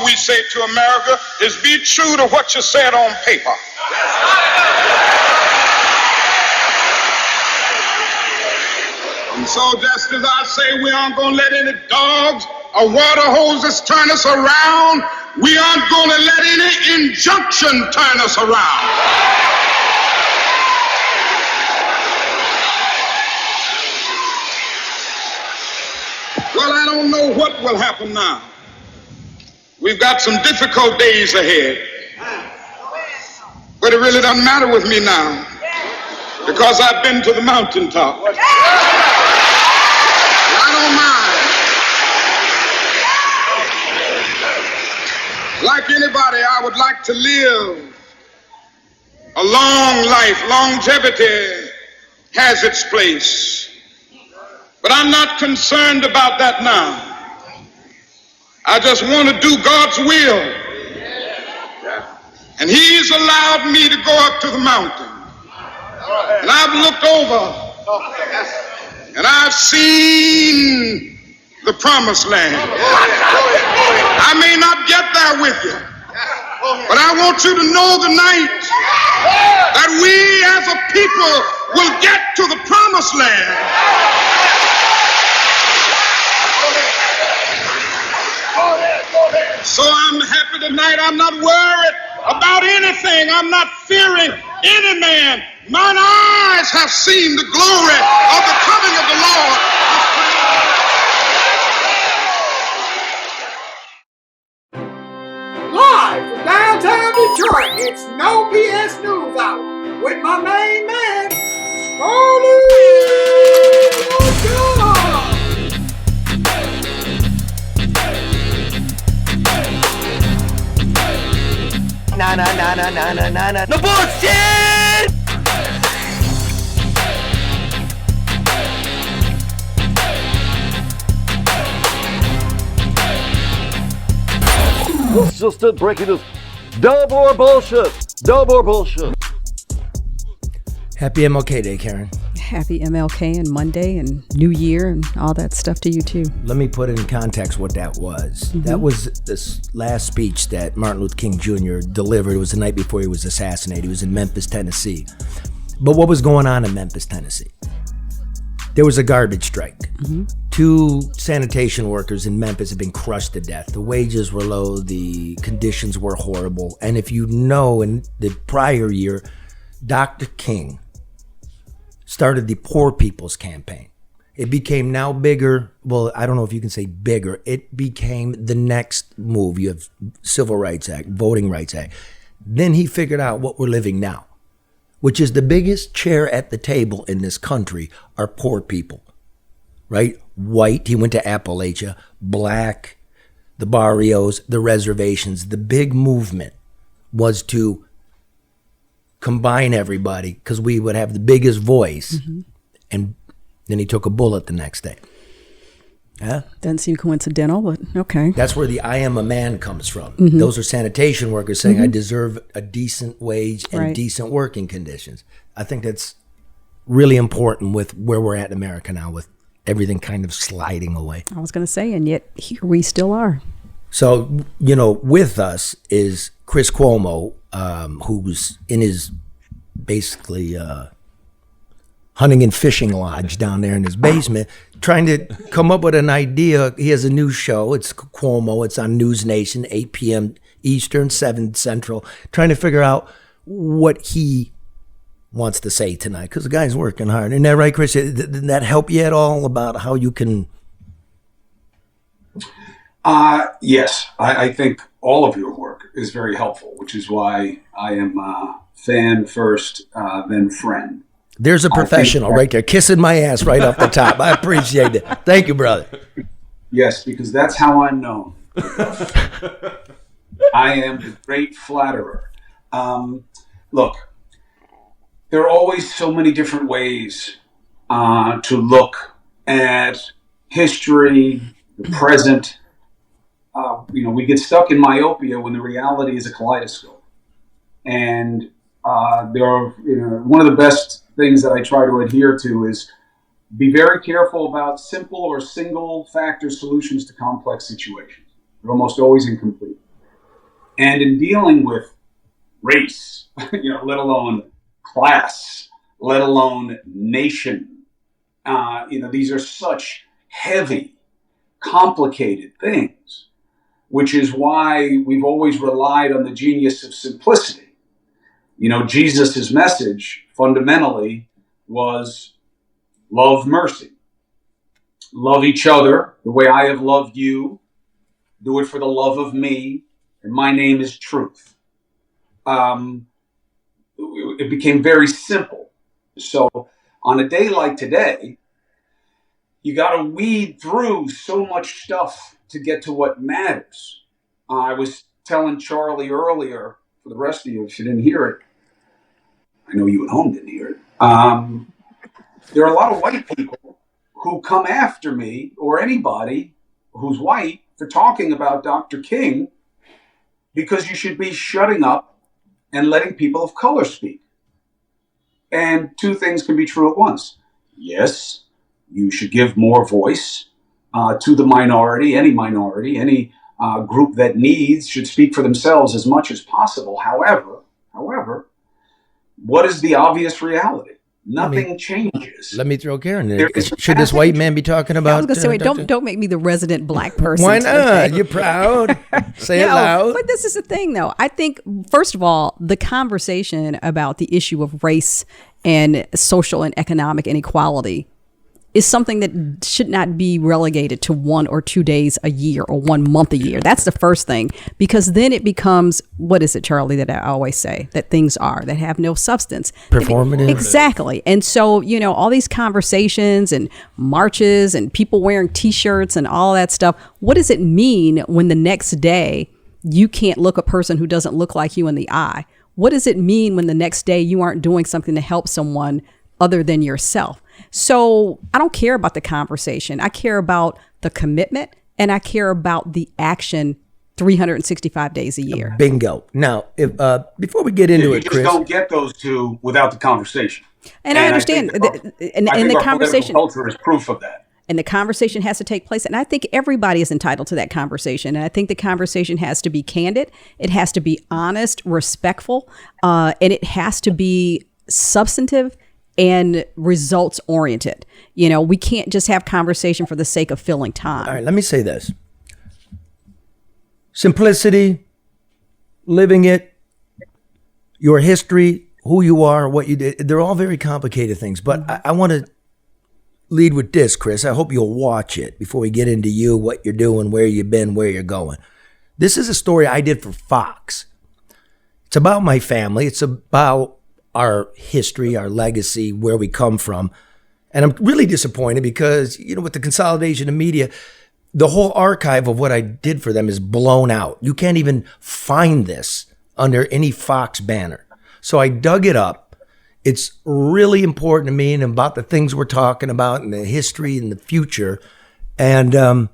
we say to America is be true to what you said on paper. And so just as I say we aren't going to let any dogs or water hoses turn us around, we aren't going to let any injunction turn us around. Well, I don't know what will happen now. We've got some difficult days ahead. But it really doesn't matter with me now because I've been to the mountaintop. I don't mind. Like anybody, I would like to live a long life. Longevity has its place. But I'm not concerned about that now. I just want to do God's will. And He's allowed me to go up to the mountain. And I've looked over and I've seen the promised land. I may not get there with you, but I want you to know tonight that we as a people will get to the promised land. So I'm happy tonight. I'm not worried about anything. I'm not fearing any man. Mine eyes have seen the glory of the coming of the Lord. Live from downtown Detroit, it's No BS News Hour with my main man, Cuomo Unchained. No bullshit! This is just it, breaking news. No more bullshit. No more bullshit. Happy MLK Day, Karen. Happy MLK and Monday and New Year and all that stuff to you too. Let me put in context what that was. Mm-hmm. That was this last speech that Martin Luther King Jr. delivered. It was the night before he was assassinated. He was in Memphis, Tennessee. But what was going on in Memphis, Tennessee? There was a garbage strike. Mm-hmm. 2 sanitation workers in Memphis had been crushed to death. The wages were low. The conditions were horrible. And if you know, in the prior year, Dr. King started the Poor People's Campaign. It became now bigger. Well, I don't know if you can say bigger. It became the next move. You have Civil Rights Act, Voting Rights Act. Then he figured out what we're living now, which is the biggest chair at the table in this country are poor people, right? White, he went to Appalachia, black, the barrios, the reservations. The big movement was to combine everybody because we would have the biggest voice. Mm-hmm. And then he took a bullet the next day. Yeah? Doesn't seem coincidental, but okay. That's where the I am a man comes from. Mm-hmm. Those are sanitation workers saying, mm-hmm. I deserve a decent wage and decent working conditions. I think that's really important with where we're at in America now, with everything kind of sliding away. I was going to say, and yet here we still are. So, you know, with us is Chris Cuomo, who's in his basically hunting and fishing lodge down there in his basement, trying to come up with an idea. He has a new show. It's Cuomo. It's on News Nation, 8 p.m. Eastern, 7 Central, trying to figure out what he wants to say tonight, because the guy's working hard. Isn't that right, Chris? Did that help you at all about how you can... Yes, I think all of your work is very helpful, which is why I am fan first, then friend. There's a professional right there, kissing my ass right off the top. I appreciate it. Thank you, brother. Yes, because that's how I'm known. I am the great flatterer. Look, there are always so many different ways to look at history, the present. We get stuck in myopia when the reality is a kaleidoscope. And there are, one of the best things that I try to adhere to is be very careful about simple or single factor solutions to complex situations. They're almost always incomplete. And in dealing with race, let alone class, let alone nation, these are such heavy, complicated things, which is why we've always relied on the genius of simplicity. Jesus' message fundamentally was love mercy. Love each other the way I have loved you. Do it for the love of me. And my name is truth. It became very simple. So on a day like today, you got to weed through so much stuff to get to what matters. I was telling Charlie earlier, for the rest of you, if you didn't hear it, I know you at home didn't hear it. There are a lot of white people who come after me or anybody who's white for talking about Dr. King, because you should be shutting up and letting people of color speak. And two things can be true at once. Yes, you should give more voice to the minority, any group that needs should speak for themselves as much as possible. However, what is the obvious reality? Nothing changes. Let me throw Karen in. Should this white man be talking about? I was going to say, wait, don't make me the resident black person. Why not? Okay? You're proud. Say it loud. But this is the thing, though. I think, first of all, the conversation about the issue of race and social and economic inequality is something that should not be relegated to 1 or 2 days a year or 1 month a year. That's the first thing, because then it becomes, what is it, Charlie, that I always say, that things are, that have no substance. Performative. Exactly. And so, all these conversations and marches and people wearing T-shirts and all that stuff, what does it mean when the next day you can't look a person who doesn't look like you in the eye? What does it mean when the next day you aren't doing something to help someone other than yourself? So I don't care about the conversation. I care about the commitment, and I care about the action 365 days a year. Bingo. Now, if before we get into it, Chris, you just don't get those two without the conversation. And I understand. And the conversation culture is proof of that. And the conversation has to take place. And I think everybody is entitled to that conversation. And I think the conversation has to be candid. It has to be honest, respectful, and it has to be substantive and results oriented. We can't just have conversation for the sake of filling time. All right, let me say this. Simplicity, living it, your history, who you are, what you did, they're all very complicated things. But I want to lead with this, Chris. I hope you'll watch it before we get into you, what you're doing, where you've been, where you're going. This is a story I did for Fox. It's about my family. It's about our history, our legacy, where we come from. And I'm really disappointed because, with the consolidation of media, the whole archive of what I did for them is blown out. You can't even find this under any Fox banner. So I dug it up. It's really important to me and about the things we're talking about and the history and the future. And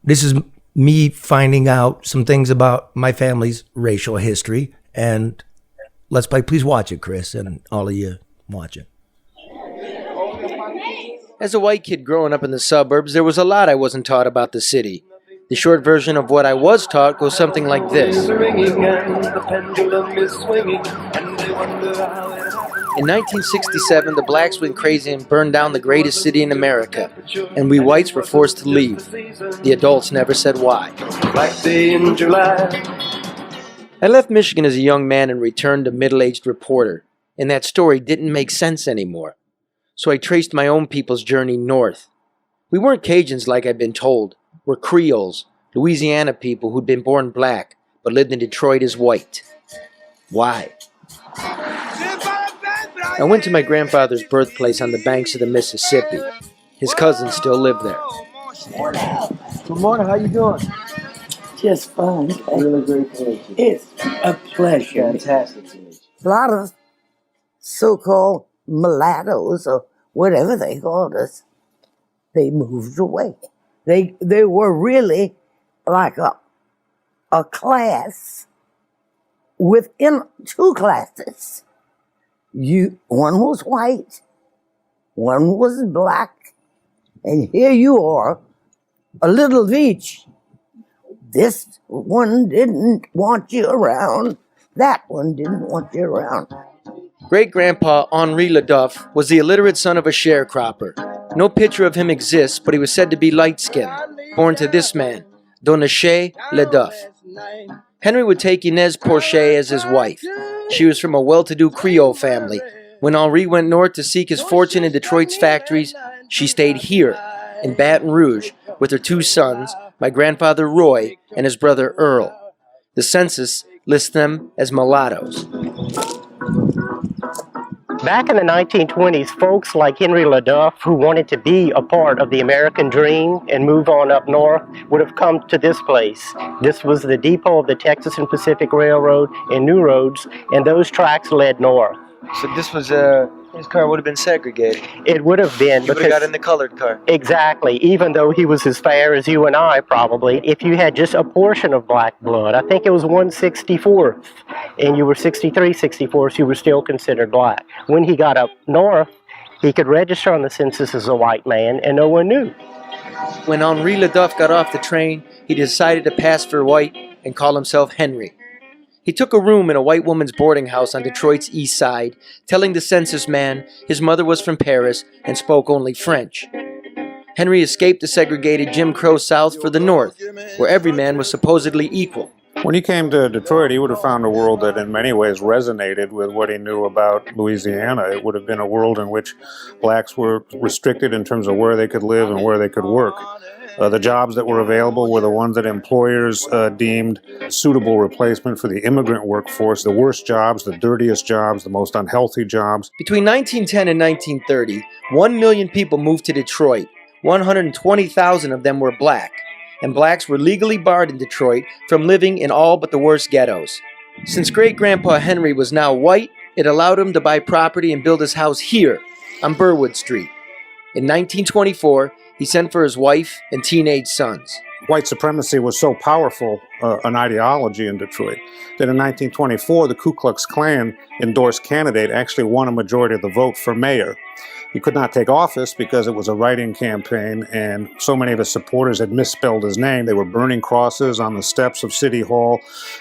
this is me finding out some things about my family's racial history. And let's play. Please watch it, Chris, and all of you watch it. As a white kid growing up in the suburbs, there was a lot I wasn't taught about the city. The short version of what I was taught goes something like this. In 1967, the blacks went crazy and burned down the greatest city in America, and we whites were forced to leave. The adults never said why. I left Michigan as a young man and returned a middle-aged reporter, and that story didn't make sense anymore. So I traced my own people's journey north. We weren't Cajuns like I'd been told. We're Creoles, Louisiana people who'd been born black, but lived in Detroit as white. Why? I went to my grandfather's birthplace on the banks of the Mississippi. His cousins still live there. Good morning, how you doing? Just fine. Really great to meet you. It's a pleasure. Fantastic to meet you. A lot of so-called mulattoes, or whatever they called us, they moved away. They were really like a class within two classes. One was white, one was black, and here you are, a little of each, This one didn't want you around. That one didn't want you around. Great-grandpa Henri LeDuff was the illiterate son of a sharecropper. No picture of him exists, but he was said to be light-skinned, born to this man, Donache LeDuff. Henry would take Inez Porcher as his wife. She was from a well-to-do Creole family. When Henri went north to seek his fortune in Detroit's factories, she stayed here, in Baton Rouge, with her two sons, my grandfather Roy and his brother Earl. The census lists them as mulattoes. Back in the 1920s, folks like Henry LeDuff, who wanted to be a part of the American dream and move on up north, would have come to this place. This was the depot of the Texas and Pacific Railroad and new roads, and those tracks led north. So this was, his car would have been segregated. It would have been. He would have got in the colored car. Exactly. Even though he was as fair as you and I, probably. If you had just a portion of black blood, I think it was 1/64th, and you were 63, 64th, you were still considered black. When he got up north, he could register on the census as a white man, and no one knew. When Henri LeDuff got off the train, he decided to pass for white and call himself Henry. He took a room in a white woman's boarding house on Detroit's east side, telling the census man his mother was from Paris and spoke only French. Henry escaped the segregated Jim Crow South for the North, where every man was supposedly equal. When he came to Detroit, he would have found a world that in many ways resonated with what he knew about Louisiana. It would have been a world in which blacks were restricted in terms of where they could live and where they could work. The jobs that were available were the ones that employers deemed suitable replacement for the immigrant workforce, the worst jobs, the dirtiest jobs, the most unhealthy jobs. Between 1910 and 1930, 1 million people moved to Detroit. 120,000 of them were black, and blacks were legally barred in Detroit from living in all but the worst ghettos. Since great-grandpa Henry was now white, it allowed him to buy property and build his house here on Burwood Street. In 1924, he sent for his wife and teenage sons. White supremacy was so powerful an ideology in Detroit that in 1924, the Ku Klux Klan endorsed candidate actually won a majority of the vote for mayor. He could not take office because it was a write-in campaign, and so many of his supporters had misspelled his name. They were burning crosses on the steps of City Hall.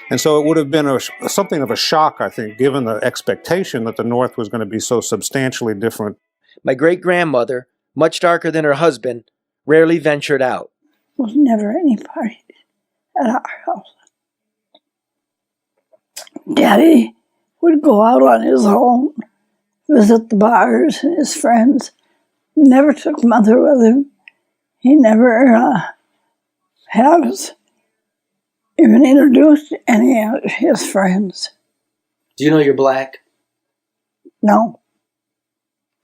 And so it would have been something of a shock, I think, given the expectation that the North was going to be so substantially different. My great-grandmother, much darker than her husband, rarely ventured out. There was never any party at our house. Daddy would go out on his own, visit the bars and his friends. Never took Mother with him. He never has even introduced any of his friends. Do you know you're black? No.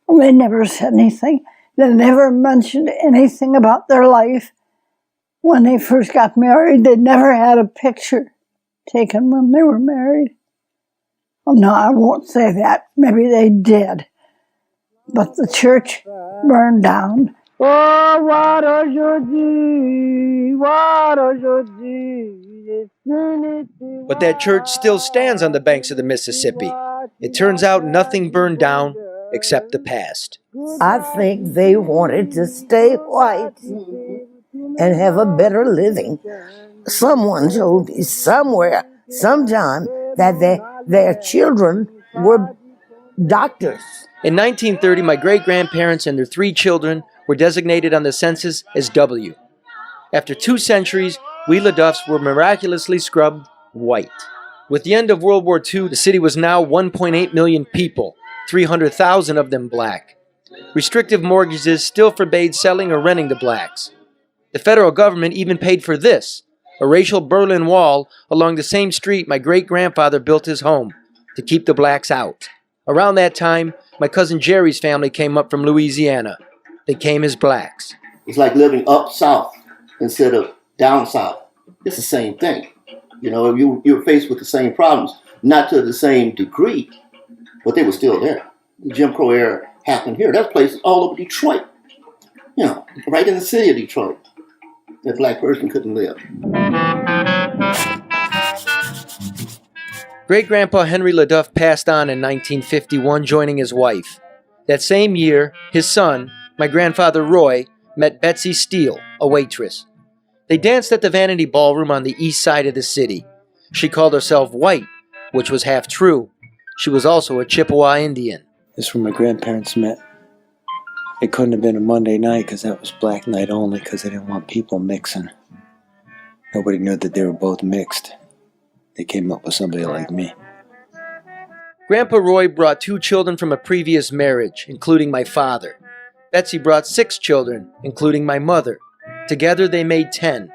Well, they never said anything. They never mentioned anything about their life. When they first got married, they never had a picture taken when they were married. Well, no, I won't say that. Maybe they did. But the church burned down. Oh, what a journey, what a journey. But that church still stands on the banks of the Mississippi. It turns out nothing burned down except the past. I think they wanted to stay white and have a better living. Someone told me somewhere, sometime, that their children were doctors. In 1930, my great-grandparents and their 3 children were designated on the census as W. After 2 centuries, we LeDuffs were miraculously scrubbed white. With the end of World War II, the city was now 1.8 million people, 300,000 of them black. Restrictive mortgages still forbade selling or renting to blacks. The federal government even paid for this, a racial Berlin Wall along the same street my great-grandfather built his home, to keep the blacks out. Around that time, my cousin Jerry's family came up from Louisiana. They came as blacks. It's like living up south instead of down south. It's the same thing. You know, you're faced with the same problems, not to the same degree, but they were still there. The Jim Crow era happened here. There's places all over Detroit, you know, right in the city of Detroit, that black person couldn't live. Great-grandpa Henry LeDuff passed on in 1951, joining his wife. That same year, his son, my grandfather Roy, met Betsy Steele, a waitress. They danced at the Vanity Ballroom on the east side of the city. She called herself white, which was half true. She was also a Chippewa Indian. This is where my grandparents met. It couldn't have been a Monday night because that was black night only because they didn't want people mixing. Nobody knew that they were both mixed. They came up with somebody like me. Grandpa Roy brought 2 children from a previous marriage, including my father. Betsy brought 6 children, including my mother. Together they made 10.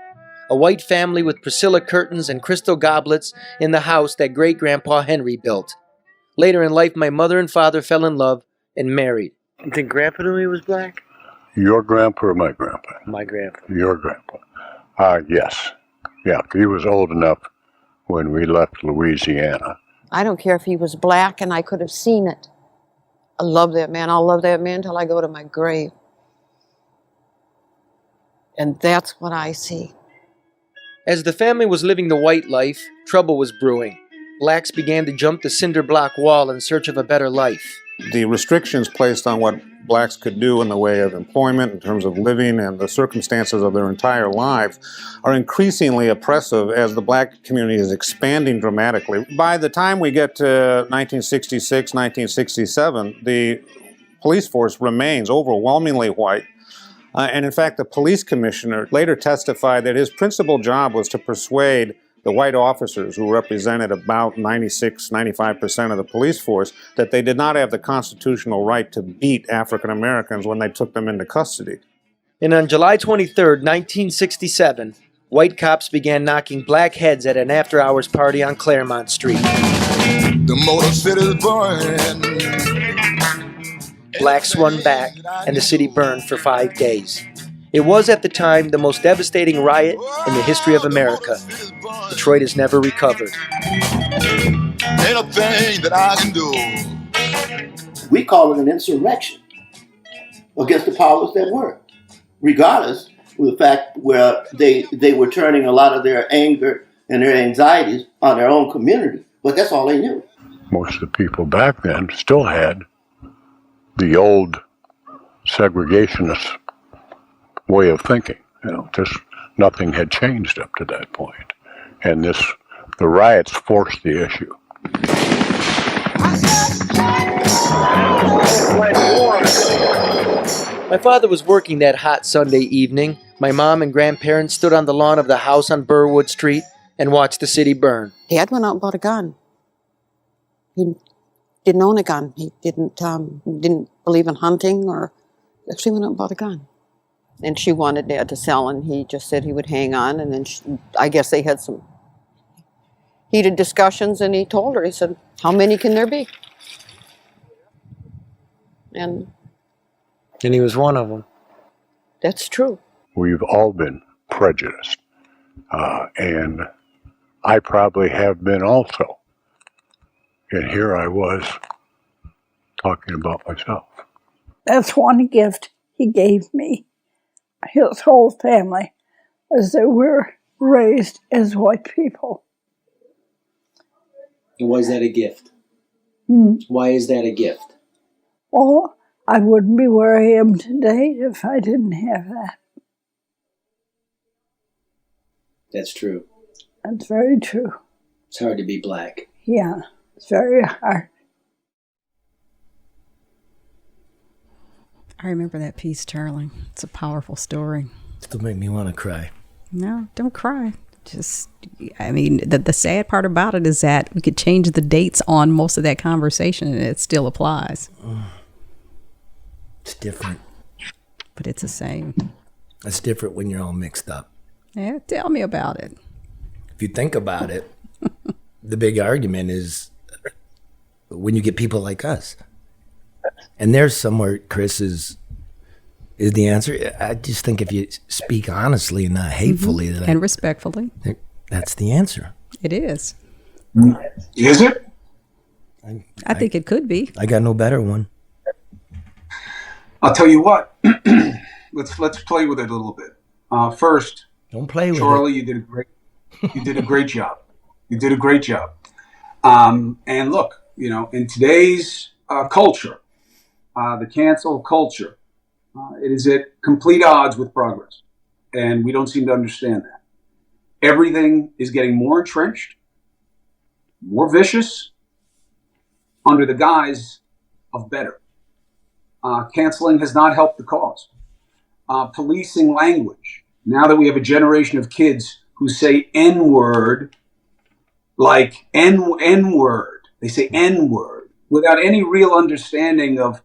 A white family with Priscilla curtains and crystal goblets in the house that great-grandpa Henry built. Later in life, my mother and father fell in love and married. You think Grandpa knew he was black? Your grandpa or my grandpa? My grandpa. Your grandpa. Yes. Yeah, he was old enough when we left Louisiana. I don't care if he was black, and I could have seen it. I love that man. I'll love that man till I go to my grave. And that's what I see. As the family was living the white life, trouble was brewing. Blacks began to jump the cinder block wall in search of a better life. The restrictions placed on what blacks could do in the way of employment, in terms of living and the circumstances of their entire lives, are increasingly oppressive as the black community is expanding dramatically. By the time we get to 1966, 1967, the police force remains overwhelmingly white. And in fact, the police commissioner later testified that his principal job was to persuade the white officers, who represented about 95% of the police force, that they did not have the constitutional right to beat African Americans when they took them into custody. And on July 23, 1967, white cops began knocking black heads at an after-hours party on Claremont Street. The Motor City's burning. Blacks won back, and the city burned for 5 days. It was, at the time, the most devastating riot in the history of America. Detroit has never recovered. Ain't a thing that I can do. We call it an insurrection against the powers that were, regardless of the fact where they were turning a lot of their anger and their anxieties on their own community. But that's all they knew. Most of the people back then still had the old segregationist way of thinking. Just nothing had changed up to that point. And the riots forced the issue. My father was working that hot Sunday evening. My mom and grandparents stood on the lawn of the house on Burwood Street and watched the city burn. Dad went out and bought a gun. He didn't own a gun. He didn't believe in hunting, or actually went out and bought a gun. And she wanted Dad to sell, and he just said he would hang on. And then I guess they had some heated discussions, and he told her, he said, how many can there be? And he was one of them. That's true. We've all been prejudiced. And I probably have been also. And here I was talking about myself. That's one gift he gave me. His whole family, as they were raised as white people. And why is that a gift? Why is that a gift? Oh, I wouldn't be where I am today if I didn't have that. That's true. That's very true. It's hard to be black. Yeah, it's very hard. I remember that piece, Charlie. It's a powerful story. Still make me want to cry. No, don't cry. The sad part about it is that we could change the dates on most of that conversation and it still applies. It's different. But it's the same. It's different when you're all mixed up. Yeah, tell me about it. If you think about it, the big argument is when you get people like us. And there's somewhere, Chris, is the answer. I just think if you speak honestly and not hatefully, and respectfully, that's the answer. It is. Is it? I think it could be. I got no better one. I'll tell you what. Let's play with it a little bit. First, don't play with Charlie, it. you did a great job. You did a great job. And look, in today's culture, the cancel culture, it is at complete odds with progress. And we don't seem to understand that. Everything is getting more entrenched, more vicious, under the guise of better. Canceling has not helped the cause. Policing language. Now that we have a generation of kids who say N-word, like N-word. They say N-word without any real understanding of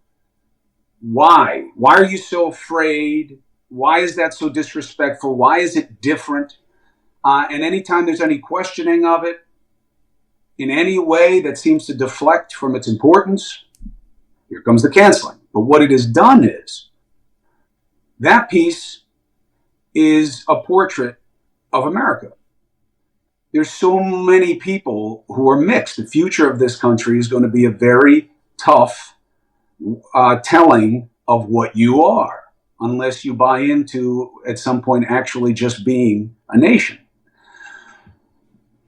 why. Why are you so afraid? Why is that so disrespectful? Why is it different? And anytime there's any questioning of it in any way that seems to deflect from its importance, here comes the canceling. But what it has done is that piece is a portrait of America. There's so many people who are mixed. The future of this country is going to be a very tough telling of what you are, unless you buy into, at some point, actually just being a nation.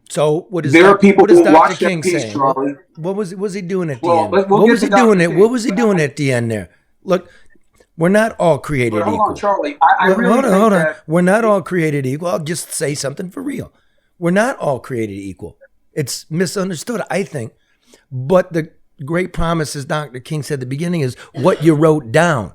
So what is there are people what is who Dr. watch King that piece, saying? Charlie. What was he doing at the Well, end? we'll What get was to he doing? Dr. What was he doing at the end there? Look, we're not all created But hold equal. on, Charlie. I really hold on, think hold on. that We're not all created equal. I'll just say something for real. We're not all created equal. It's misunderstood, I think. But the great promise, as Dr. King said at the beginning, is what you wrote down,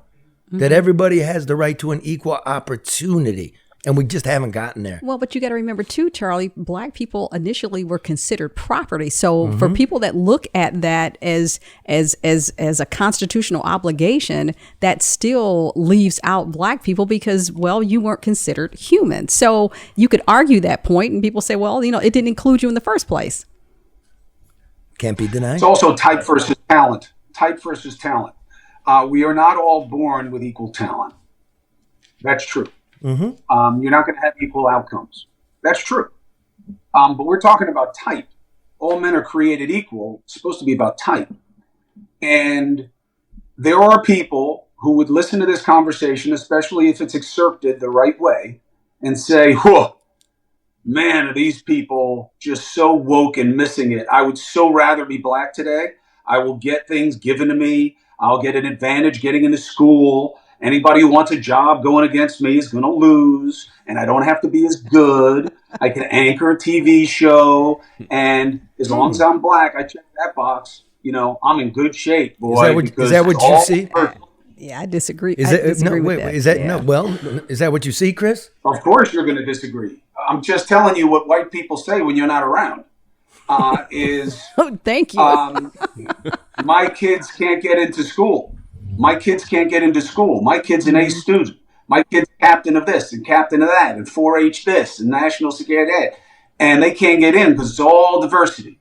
that everybody has the right to an equal opportunity. And we just haven't gotten there. Well, but you got to remember too, Charlie, black people initially were considered property. So for people that look at that as a constitutional obligation, that still leaves out black people because, well, you weren't considered human. So you could argue that point and people say, well, it didn't include you in the first place. Can't be denied. it's also type versus talent. Type versus talent. We are not all born with equal talent. That's true. You're not going to have equal outcomes. That's true. But we're talking about type. All men are created equal. It's supposed to be about type. And there are people who would listen to this conversation, especially if it's excerpted the right way, and say, whoa, man, are these people just so woke and missing it. I would so rather be black today. I will get things given to me. I'll get an advantage getting into school. Anybody who wants a job going against me is going to lose, and I don't have to be as good. I can anchor a TV show, and as long as I'm black, I check that box. I'm in good shape, boy. Is that what you see? Yeah, I disagree. Is that, is that what you see, Chris? Of course you're going to disagree. I'm just telling you what white people say when you're not around. Oh, thank you. My kids can't get into school. My kids can't get into school. My kid's an A student. My kid's captain of this and captain of that and 4-H this and national security that. And they can't get in because it's all diversity.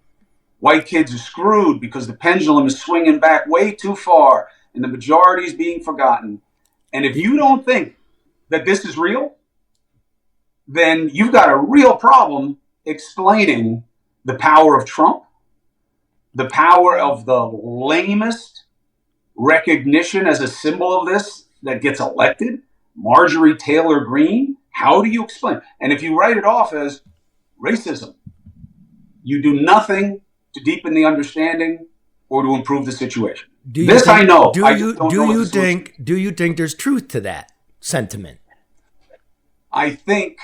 White kids are screwed because the pendulum is swinging back way too far and the majority is being forgotten. And if you don't think that this is real, then you've got a real problem explaining the power of Trump, the power of the lamest recognition as a symbol of this that gets elected, Marjorie Taylor Greene. How do you explain? And if you write it off as racism, you do nothing to deepen the understanding or to improve the situation. I know. Do you think there's truth to that sentiment? I think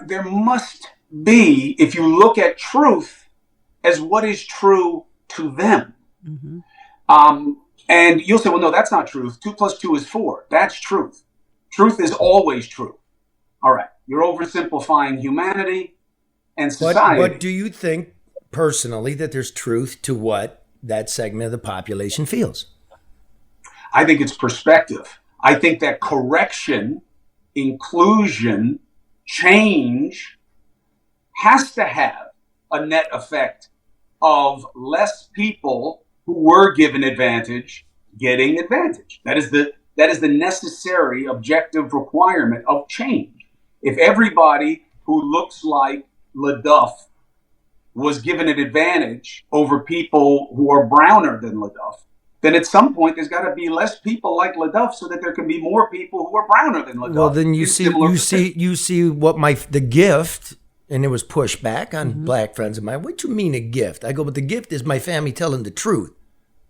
there must be, if you look at truth as what is true to them. And you'll say, well, no, that's not truth. 2 + 2 is 4. That's truth. Truth is always true. All right. You're oversimplifying humanity and society. But do you think personally that there's truth to what that segment of the population feels? I think it's perspective. I think that correction, inclusion, change has to have a net effect of less people who were given advantage getting advantage. That is the necessary objective requirement of change. If everybody who looks like LeDuff was given an advantage over people who are browner than LeDuff, then at some point there's got to be less people like LeDuff so that there can be more people who are browner than LeDuff. Well, then you see what the gift. And there was pushback on black friends of mine. What do you mean a gift? I go, but the gift is my family telling the truth.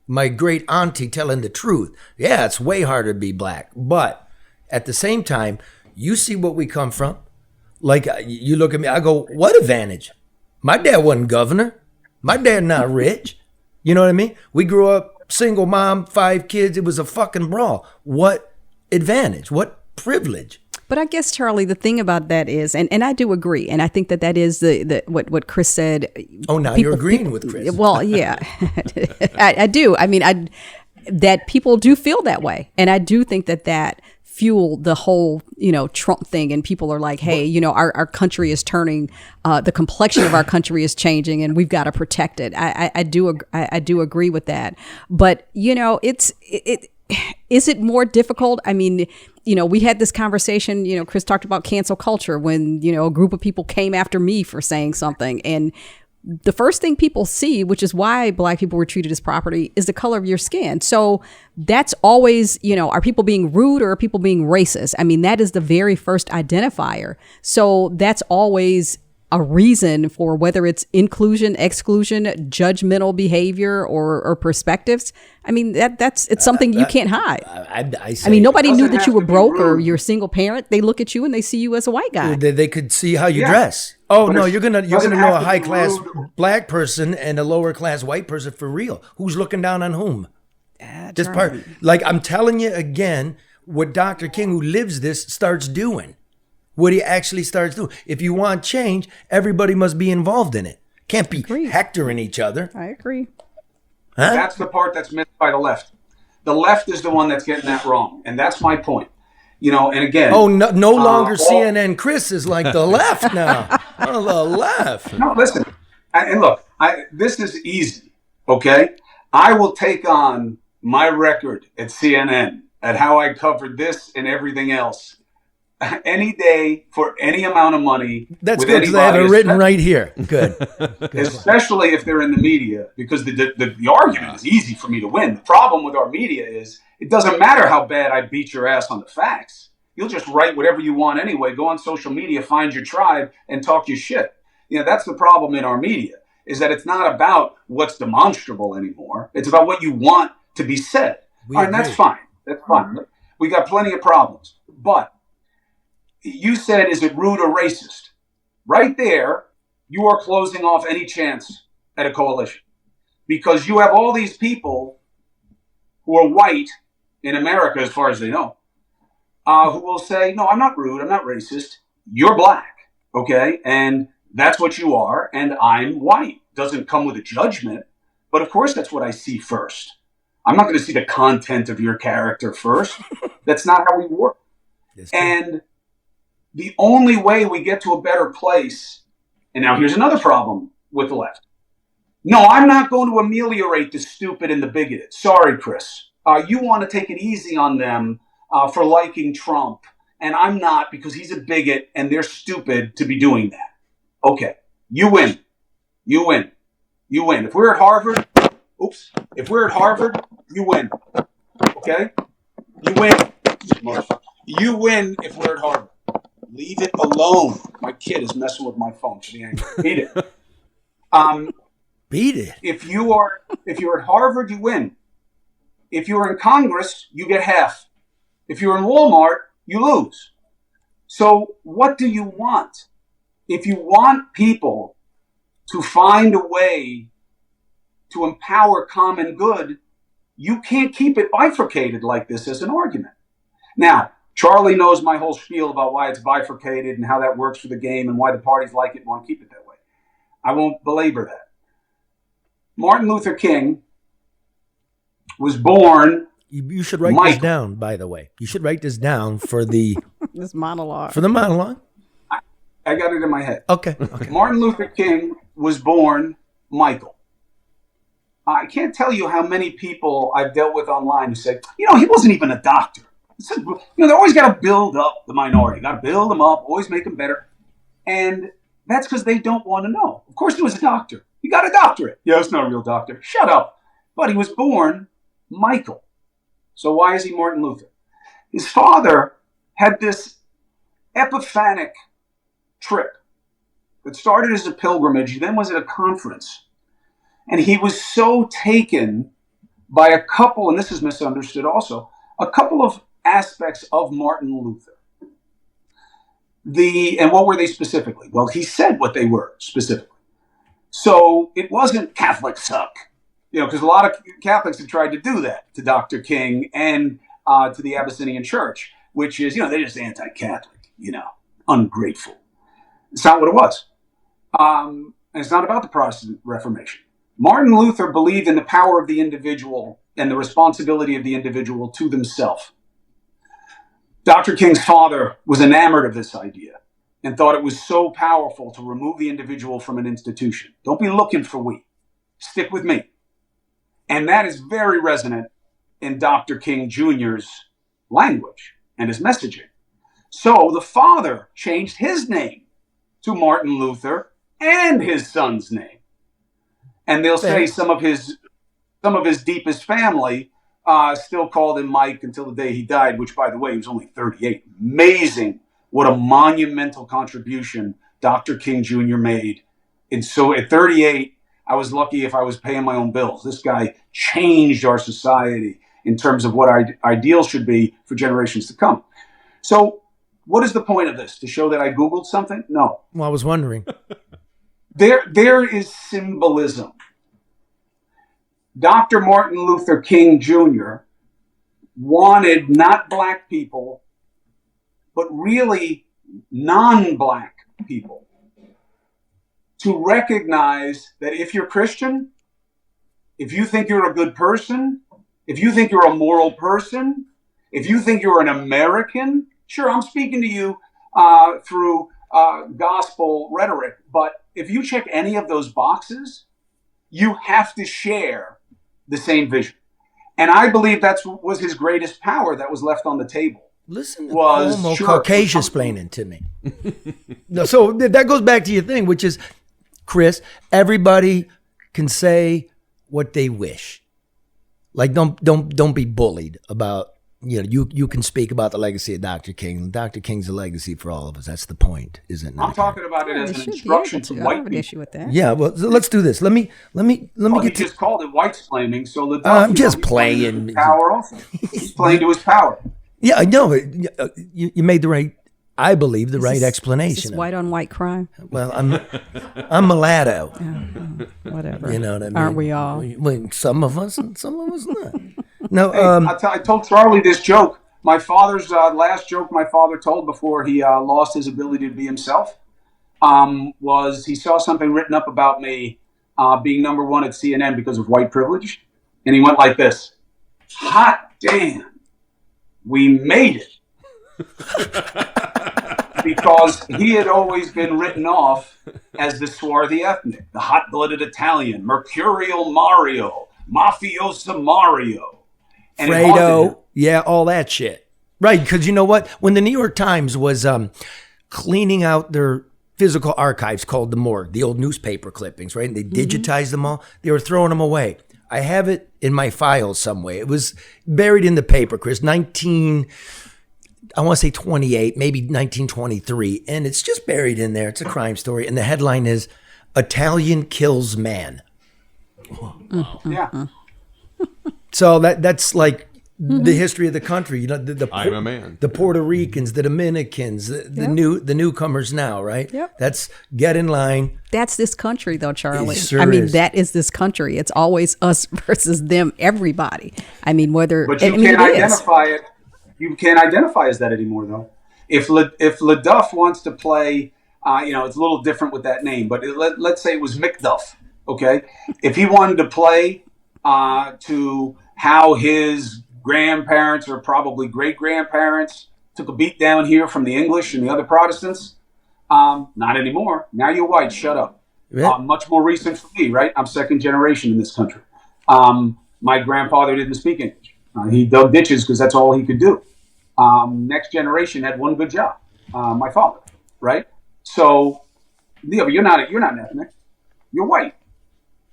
My great auntie telling the truth. Yeah, it's way harder to be black. But at the same time, You see what we come from. Like, you look at me, I go, what advantage? My dad wasn't governor. My dad not rich. You know what I mean? We grew up single mom, 5 kids. It was a fucking brawl. What advantage? What privilege? But I guess, Charlie, the thing about that is, and I do agree, and I think that is the what Chris said. Oh, now you're agreeing with Chris. Well, yeah, I do. I mean, that people do feel that way, and I do think that fueled the whole, Trump thing, and people are like, hey, our country is turning, the complexion of our country is changing, and we've got to protect it. I do agree with that, but is it more difficult? I mean, we had this conversation, Chris talked about cancel culture when, a group of people came after me for saying something. And the first thing people see, which is why Black people were treated as property, is the color of your skin. So that's always, are people being rude or are people being racist? I mean, that is the very first identifier. So that's always a reason for whether it's inclusion, exclusion, judgmental behavior, or perspectives. I mean, it's something you can't hide. I mean, nobody knew that you were broke or you're a single parent. They look at you and they see you as a white guy. They could see how you dress. Oh no, you're gonna know a high class Black person and a lower class white person for real. Who's looking down on whom? This part, like I'm telling you again, what Dr. King, who lives this, starts doing. What he actually starts doing. If you want change, everybody must be involved in it. Can't be hectoring each other. I agree. Huh? That's the part that's missed by the left. The left is the one that's getting that wrong. And that's my point. And again. Oh, no longer CNN Chris is like the left now. Oh, the left. No, listen. And look, this is easy, okay? I will take on my record at CNN at how I covered this and everything else any day for any amount of money. That's good because I have it written right here. Good. Especially if they're in the media, because the argument is easy for me to win. The problem with our media is it doesn't matter how bad I beat your ass on the facts. You'll just write whatever you want anyway. Go on social media, find your tribe, and talk your shit. That's the problem in our media, is that it's not about what's demonstrable anymore. It's about what you want to be said. All right, that's fine. That's fine. We got plenty of problems. But you said, is it rude or racist? Right there, you are closing off any chance at a coalition. Because you have all these people who are white in America, as far as they know, who will say, no, I'm not rude, I'm not racist. You're Black, okay? And that's what you are, and I'm white. Doesn't come with a judgment, but of course that's what I see first. I'm not going to see the content of your character first. That's not how we work. And the only way we get to a better place, and now here's another problem with the left. No, I'm not going to ameliorate the stupid and the bigoted. Sorry, Chris. You want to take it easy on them for liking Trump, and I'm not, because he's a bigot and they're stupid to be doing that. Okay, you win. You win. You win. If we're at Harvard, you win. Okay? You win. You win if we're at Harvard. Leave it alone. My kid is messing with my phone. Beat it. Beat it. If you're at Harvard, you win. If you're in Congress, you get half. If you're in Walmart, you lose. So what do you want? If you want people to find a way to empower common good, you can't keep it bifurcated like this as an argument. Now, Charlie knows my whole spiel about why it's bifurcated and how that works for the game and why the parties like it and want to keep it that way. I won't belabor that. Martin Luther King was born. You should write this down, by the way. You should write this down for the this monologue. For the monologue. I got it in my head. Okay. Martin Luther King was born Michael. I can't tell you how many people I've dealt with online who say, he wasn't even a doctor. They always got to build up the minority. Got to build them up, always make them better. And that's because they don't want to know. Of course he was a doctor. He got a doctorate. Yeah, it's not a real doctor. Shut up. But he was born Michael. So why is he Martin Luther? His father had this epiphanic trip that started as a pilgrimage, then was at a conference. And he was so taken by a couple, and this is misunderstood also, a couple of aspects of Martin Luther. And what were they specifically? Well, he said what they were specifically. So it wasn't Catholics suck, because a lot of Catholics have tried to do that to Dr. King and to the Abyssinian Church, which is, they're just anti-Catholic, ungrateful. It's not what it was. And it's not about the Protestant Reformation. Martin Luther believed in the power of the individual and the responsibility of the individual to themselves. Dr. King's father was enamored of this idea and thought it was so powerful to remove the individual from an institution. Don't be looking for we. Stick with me. And that is very resonant in Dr. King Jr.'s language and his messaging. So the father changed his name to Martin Luther and his son's name. And they'll say some of his deepest family still called him Mike until the day he died, which, by the way, he was only 38. Amazing what a monumental contribution Dr. King Jr. made. And so at 38, I was lucky if I was paying my own bills. This guy changed our society in terms of what our ideals should be for generations to come. So what is the point of this? To show that I Googled something? No. Well, I was wondering. There is symbolism. Dr. Martin Luther King Jr. wanted not black people, but really non-black people to recognize that if you're Christian, if you think you're a good person, if you think you're a moral person, if you think you're an American, sure, I'm speaking to you through gospel rhetoric, but if you check any of those boxes, you have to share the same vision. And I believe that's what was his greatest power that was left on the table. Listen to Cuomo Caucasian-splaining to me. No, so that goes back to your thing, which is, Chris, everybody can say what they wish. Like, don't be bullied about, you can speak about the legacy of Dr. King. Dr. King's a legacy for all of us. That's the point, isn't it? I'm talking about it as an instruction to white people. Issue with that. Yeah, well, so let's do this. Let me He get just called it white-splaining, so LeDuff, I'm just playing. Power also. He's playing to his power. Yeah, I know. You made the right, I believe, the right explanation. Is this white on white crime? Well, I'm mulatto. Whatever. You know what I mean? Aren't we all? Well, some of us and some of us not. No, I told Charlie this joke. My father's last joke my father told before he lost his ability to be himself was he saw something written up about me being number one at CNN because of white privilege. And he went like this: hot damn, we made it. Because he had always been written off as the swarthy ethnic, the hot-blooded Italian, Mercurial Mario, Mafiosa Mario. And Fredo, yeah, all that shit. Right, because you know what? When the New York Times was cleaning out their physical archives called the morgue, the old newspaper clippings, right? And they digitized them all. They were throwing them away. I have it in my files somewhere. It was buried in the paper, Chris, 28, maybe 1923. And it's just buried in there. It's a crime story. And the headline is, Italian Kills Man. Yeah. So that's like the history of the country. I'm a man. The Puerto Ricans, the Dominicans, the newcomers now, right? Yep. That's get in line. That's this country, though, Charlie. It sure I mean, is. that is this country. It's always us versus them, everybody. I mean, whether... But you can't identify it. You can't identify as that anymore, though. If LeDuff wants to play, it's a little different with that name, but let's say it was McDuff, okay? If he wanted to play to how his grandparents or probably great-grandparents took a beat down here from the English and the other Protestants, not anymore. Now you're white, shut up. Yeah. Much more recent for me, right? I'm second generation in this country. My grandfather didn't speak English. He dug ditches because that's all he could do. Next generation had one good job. My father, right? So, Leo, you're not ethnic. You're white.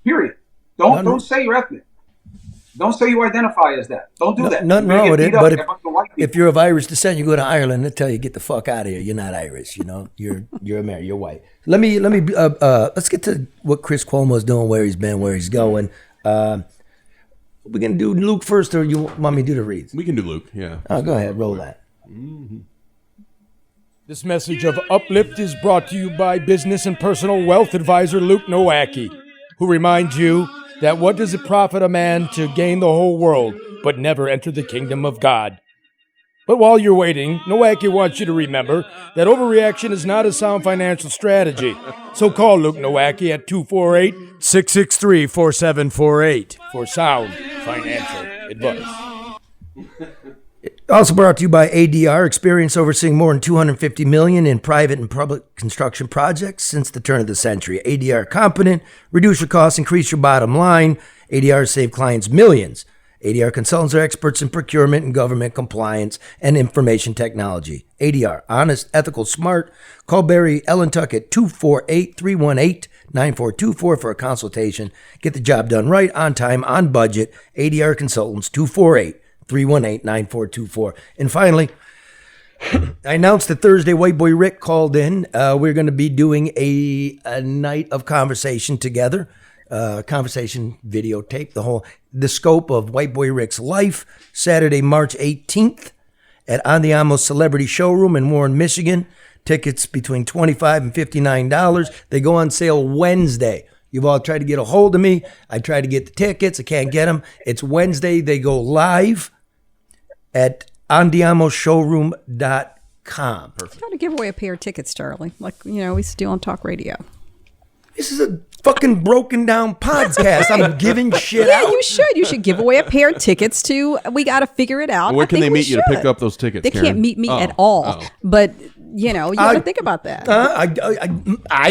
Period. Don't say you're ethnic. Don't say you identify as that. Don't do that. Nothing You're gonna wrong with get it. beat up But by a bunch of white people. if you're of Irish descent, you go to Ireland, they tell you get the fuck out of here. You're not Irish. You're American. You're white. Let me. Let's get to what Chris Cuomo's doing, where he's been, where he's going. We're gonna do Luke first, or you want me to do the reads? We can do Luke. Yeah. Oh, go ahead. Roll that. Mm-hmm. This message of uplift is brought to you by business and personal wealth advisor Luke Nowacki, who reminds you that what does it profit a man to gain the whole world but never enter the kingdom of God? But while you're waiting, Nowacki wants you to remember that overreaction is not a sound financial strategy. So call Luke Nowacki at 248-663-4748 for sound financial advice. Also brought to you by ADR, experience overseeing more than $250 million in private and public construction projects since the turn of the century. ADR competent, reduce your costs, increase your bottom line. ADR save clients millions. ADR consultants are experts in procurement and government compliance and information technology. ADR, honest, ethical, smart. Call Barry Ellentuck at 248-318-9424 for a consultation. Get the job done right, on time, on budget. ADR Consultants, 248-318-9424. And finally, I announced that Thursday White Boy Rick called in. We're going to be doing a night of conversation together. Conversation videotape, the scope of White Boy Rick's life, Saturday, March 18th at Andiamo Celebrity Showroom in Warren, Michigan. Tickets between $25 and $59. They go on sale Wednesday. You've all tried to get a hold of me. I tried to get the tickets. I can't get them. It's Wednesday. They go live at andiamoshowroom.com. Perfect. Try to give away a pair of tickets, Charlie, like we used to do on talk radio. This is a fucking broken down podcast. I'm giving shit out. Yeah, you should give away a pair of tickets to We Got to Figure It Out. Where can they meet you to pick up those tickets? They Karen? can't meet me at all. But you got to think about that. I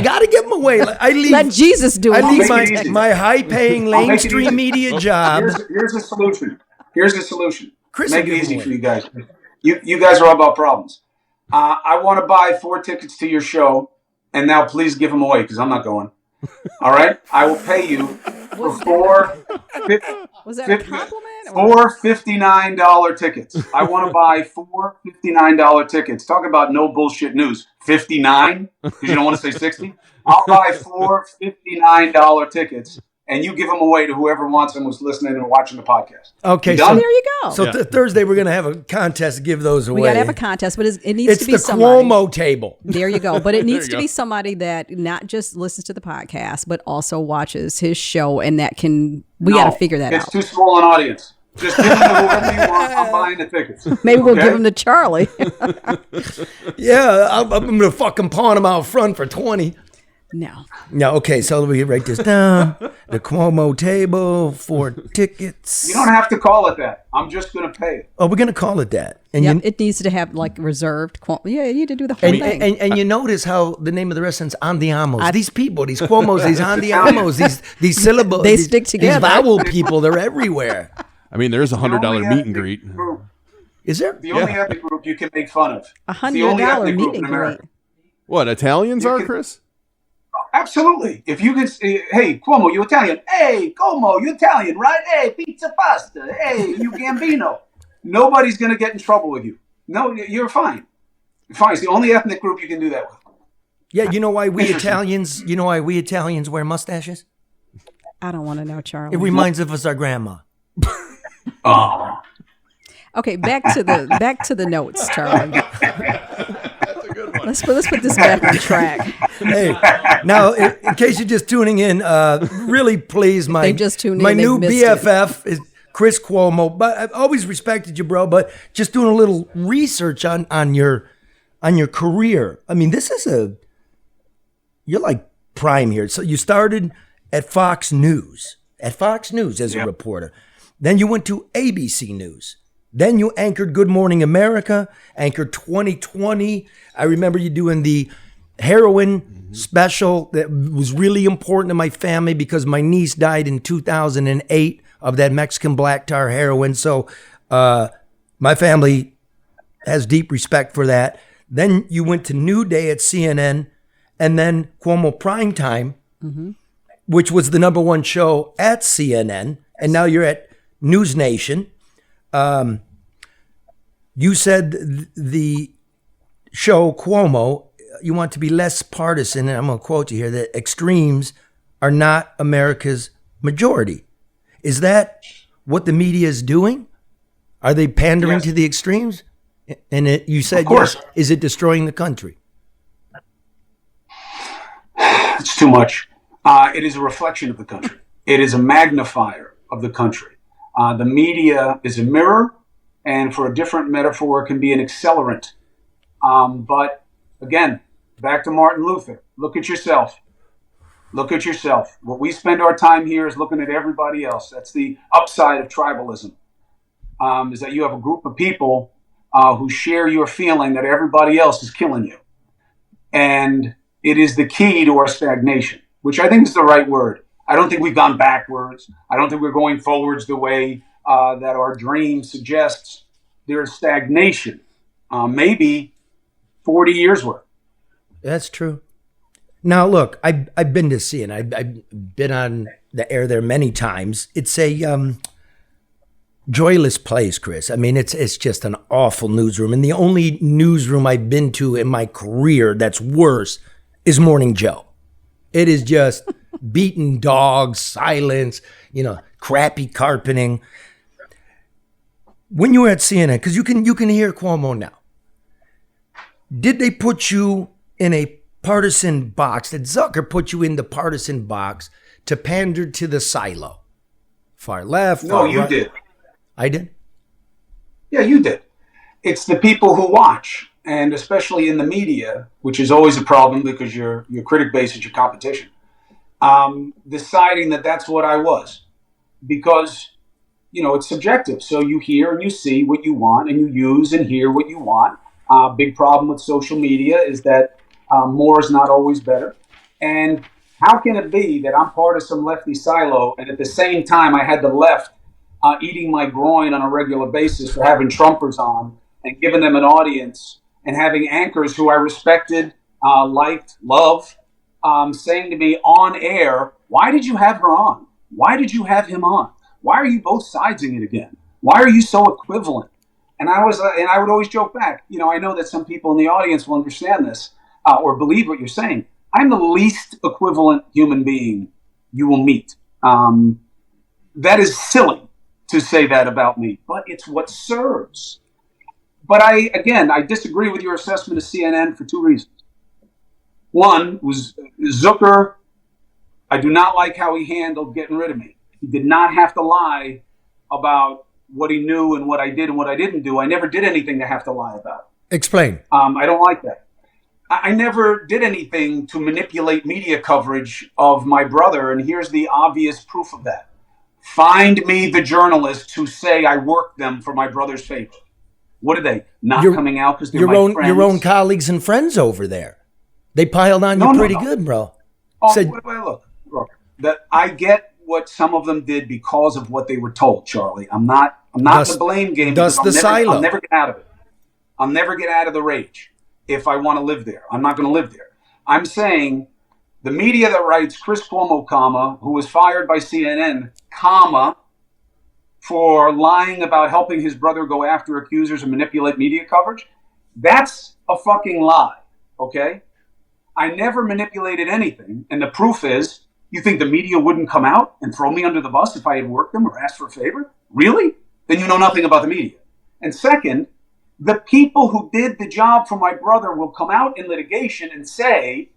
got to give them away. Let Jesus do it. I leave my high-paying mainstream media job. Here's a solution. Chris, make it easy for you guys. You guys are all about problems. I want to buy 4 tickets to your show, and now please give them away because I'm not going. All right, I will pay you for four $59 tickets. I want to buy 4 $59 tickets. Talk about no bullshit news. 59 because you don't want to say 60. I'll buy 4 $59 tickets, and you give them away to whoever wants them, who's listening and watching the podcast. Okay, so there you go. So Thursday we're gonna have a contest to give those away. We gotta have a contest, but it needs to be somebody. It's the Cuomo table. There you go. But it needs to be somebody that not just listens to the podcast, but also watches his show, and that can. We got to figure that out. It's too small an audience. Just give them to whoever you want. I'm buying the tickets. Maybe we'll give them to Charlie. Yeah, I'm gonna fucking pawn them out front for 20. No. Okay, so we write this down. The Cuomo table, 4 tickets. You don't have to call it that. I'm just going to pay it. Oh, we're going to call it that. And it needs to have reserved. Yeah, you need to do the whole thing. And you notice how the name of the restaurant's Andiamos. These people, these Cuomos, these Andiamos, these syllables. They stick together. These vowel people, they're everywhere. I mean, there's a $100 meet and greet. Is there? The only ethnic group you can make fun of. $100 meet and greet. What, Italians are, Chris? Absolutely. If you could, hey, Cuomo, you Italian. Hey, Cuomo, you Italian, right? Hey, pizza pasta. Hey, you Gambino. Nobody's going to get in trouble with you. No, you're fine. Fine. It's the only ethnic group you can do that with. Yeah, you know why we Italians wear mustaches? I don't want to know, Charlie. It reminds us of our grandma. Oh. Okay, back to the notes, Charlie. Let's put this back on track. Hey, now in case you're just tuning in, really please, my new BFF is Chris Cuomo. But I've always respected you, bro. But just doing a little research on your career. I mean, you're like prime here. So you started at Fox News as a reporter. Then you went to ABC News. Then you anchored Good Morning America, anchored 2020. I remember you doing the heroin special that was really important to my family because my niece died in 2008 of that Mexican black tar heroin. So my family has deep respect for that. Then you went to New Day at CNN and then Cuomo Primetime, which was the #1 show at CNN. And now you're at News Nation. You said the show Cuomo, you want to be less partisan, and I'm going to quote you here, that extremes are not America's majority. Is that what the media is doing? Are they pandering to the extremes? And you said Of course. yes. Is it destroying the country? It's too much. It is a reflection of the country. It is a magnifier of the country. The media is a mirror, and for a different metaphor, it can be an accelerant. But again, back to Martin Luther. Look at yourself. Look at yourself. What we spend our time here is looking at everybody else. That's the upside of tribalism, is that you have a group of people who share your feeling that everybody else is killing you. And it is the key to our stagnation, which I think is the right word. I don't think we've gone backwards. I don't think we're going forwards the way that our dream suggests. There's stagnation, maybe 40 years worth. That's true. Now, look, I've been to CNN. I've been on the air there many times. It's a joyless place, Chris. I mean, it's just an awful newsroom. And the only newsroom I've been to in my career that's worse is Morning Joe. It is just beaten dogs, silence, crappy carpeting. When you were at CNN, because you can hear Cuomo now, did they put you in a partisan box? Did Zucker put you in the partisan box to pander to the silo? Far left, No, far you right? did. I did? Yeah, you did. It's the people who watch, and especially in the media, which is always a problem because your critic base is your competition, deciding that that's what I was. Because, it's subjective. So you hear and you see what you want, and you use and hear what you want. Big problem with social media is that more is not always better. And how can it be that I'm part of some lefty silo, and at the same time I had the left eating my groin on a regular basis for having Trumpers on and giving them an audience, and having anchors who I respected, liked, loved, saying to me on air, why did you have her on? Why did you have him on? Why are you both sidesing it again? Why are you so equivalent? And I would always joke back, I know that some people in the audience will understand this or believe what you're saying. I'm the least equivalent human being you will meet. That is silly to say that about me, but it's what serves. But I disagree with your assessment of CNN for two reasons. One was Zucker. I do not like how he handled getting rid of me. He did not have to lie about what he knew and what I did and what I didn't do. I never did anything to have to lie about. Explain. I don't like that. I never did anything to manipulate media coverage of my brother, and here's the obvious proof of that. Find me the journalists who say I worked them for my brother's favor. What are they? Not coming out because they're my friends? Your own colleagues and friends over there. They piled on you pretty good, bro. Well, look, that I get what some of them did because of what they were told, Charlie. I'm not the blame game. Thus the silo. I'll never get out of it. I'll never get out of the rage if I want to live there. I'm not going to live there. I'm saying the media that writes Chris Cuomo, who was fired by CNN, for lying about helping his brother go after accusers and manipulate media coverage, that's a fucking lie, okay? I never manipulated anything, and the proof is, you think the media wouldn't come out and throw me under the bus if I had worked them or asked for a favor? Really? Then you know nothing about the media. And second, the people who did the job for my brother will come out in litigation and say,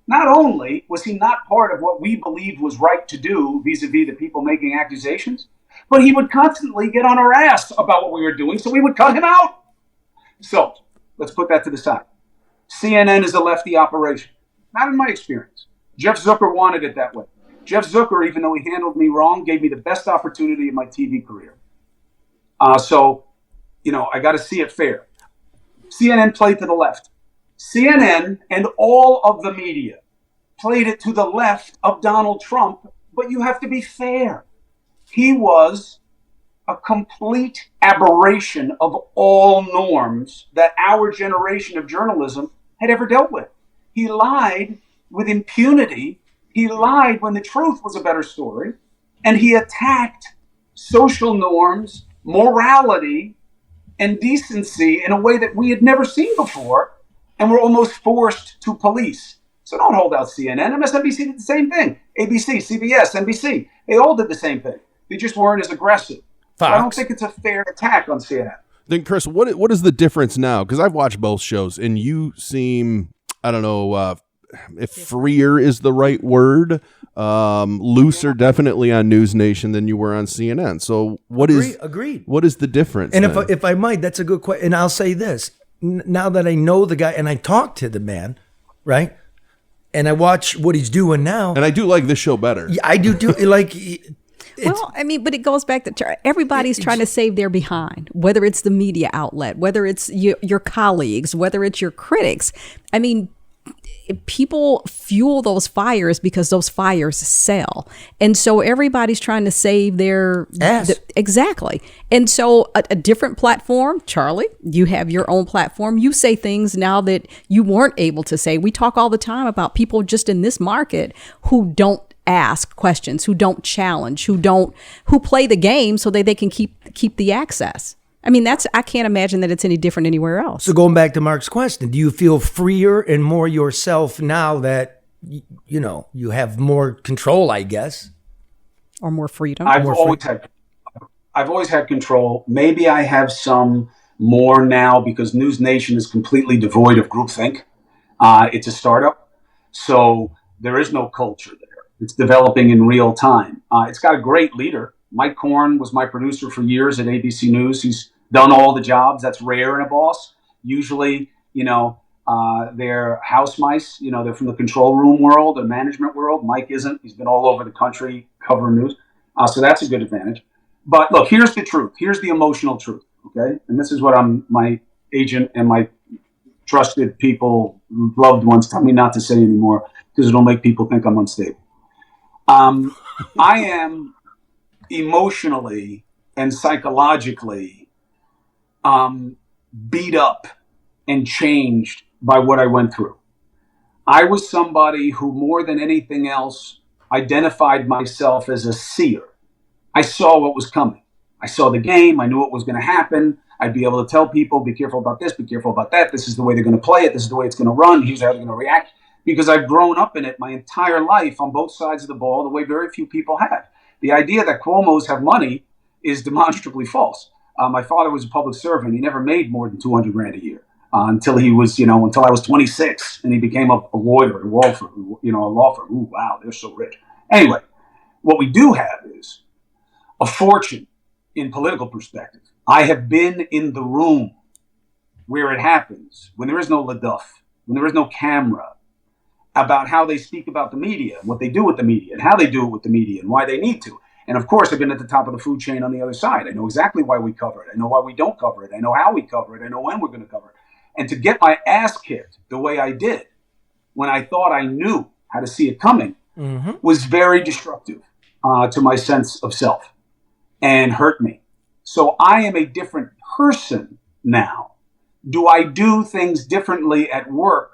not only was he not part of what we believed was right to do vis-a-vis the people making accusations, but he would constantly get on our ass about what we were doing, so we would cut him out. So let's put that to the side. CNN is a lefty operation. Not in my experience. Jeff Zucker wanted it that way. Jeff Zucker, even though he handled me wrong, gave me the best opportunity in my TV career. I got to see it fair. CNN played to the left. CNN and all of the media played it to the left of Donald Trump, but you have to be fair. He was a complete aberration of all norms that our generation of journalism had ever dealt with. He lied with impunity. He lied when the truth was a better story. And he attacked social norms, morality, and decency in a way that we had never seen before and were almost forced to police. So don't hold out CNN. MSNBC did the same thing. ABC, CBS, NBC, they all did the same thing. They just weren't as aggressive. So I don't think it's a fair attack on CNN. Then, Chris, what is the difference now? Because I've watched both shows, and you seem, I don't know if freer is the right word, looser definitely on News Nation than you were on CNN. So Agreed. What is the difference? And then? if I might, that's a good question. And I'll say this: now that I know the guy and I talk to the man, right, and I watch what he's doing now, and I do like this show better. Yeah, I do too. Like. Well, I mean, but it goes back to everybody's trying to save their behind, whether it's the media outlet, whether it's your colleagues, whether it's your critics. I mean, people fuel those fires because those fires sell. And so everybody's trying to save their ass. Exactly. And so a different platform, Charlie, you have your own platform. You say things now that you weren't able to say. We talk all the time about people just in this market who don't ask questions, who don't challenge, who play the game so that they can keep the access. I mean, I can't imagine that it's any different anywhere else. So going back to Mark's question, do you feel freer and more yourself now that you have more control, I guess, or more freedom? I've always had control. Maybe I have some more now because News Nation is completely devoid of groupthink. It's a startup, so there is no culture there. It's developing in real time. It's got a great leader. Mike Korn was my producer for years at ABC News. He's done all the jobs. That's rare in a boss. Usually, they're house mice. They're from the control room world, the management world. Mike isn't. He's been all over the country covering news. So that's a good advantage. But look, here's the truth. Here's the emotional truth, okay? And this is what my agent and my trusted people, loved ones, tell me not to say anymore because it'll make people think I'm unstable. I am emotionally and psychologically beat up and changed by what I went through. I was somebody who, more than anything else, identified myself as a seer. I saw what was coming. I saw the game. I knew what was going to happen. I'd be able to tell people, be careful about this, be careful about that. This is the way they're going to play it. This is the way it's going to run. Here's how they're going to react. Because I've grown up in it my entire life on both sides of the ball the way very few people have. The idea that Cuomos have money is demonstrably false. My father was a public servant. He never made more than $200,000 a year until I was 26 and he became a lawyer at a law firm, a law firm. Ooh, wow, they're so rich. Anyway, what we do have is a fortune in political perspective. I have been in the room where it happens, when there is no LeDuff, when there is no camera, about how they speak about the media, and what they do with the media, and how they do it with the media, and why they need to. And of course, I've been at the top of the food chain on the other side. I know exactly why we cover it. I know why we don't cover it. I know how we cover it. I know when we're going to cover it. And to get my ass kicked the way I did, when I thought I knew how to see it coming, was very destructive to my sense of self and hurt me. So I am a different person now. Do I do things differently at work?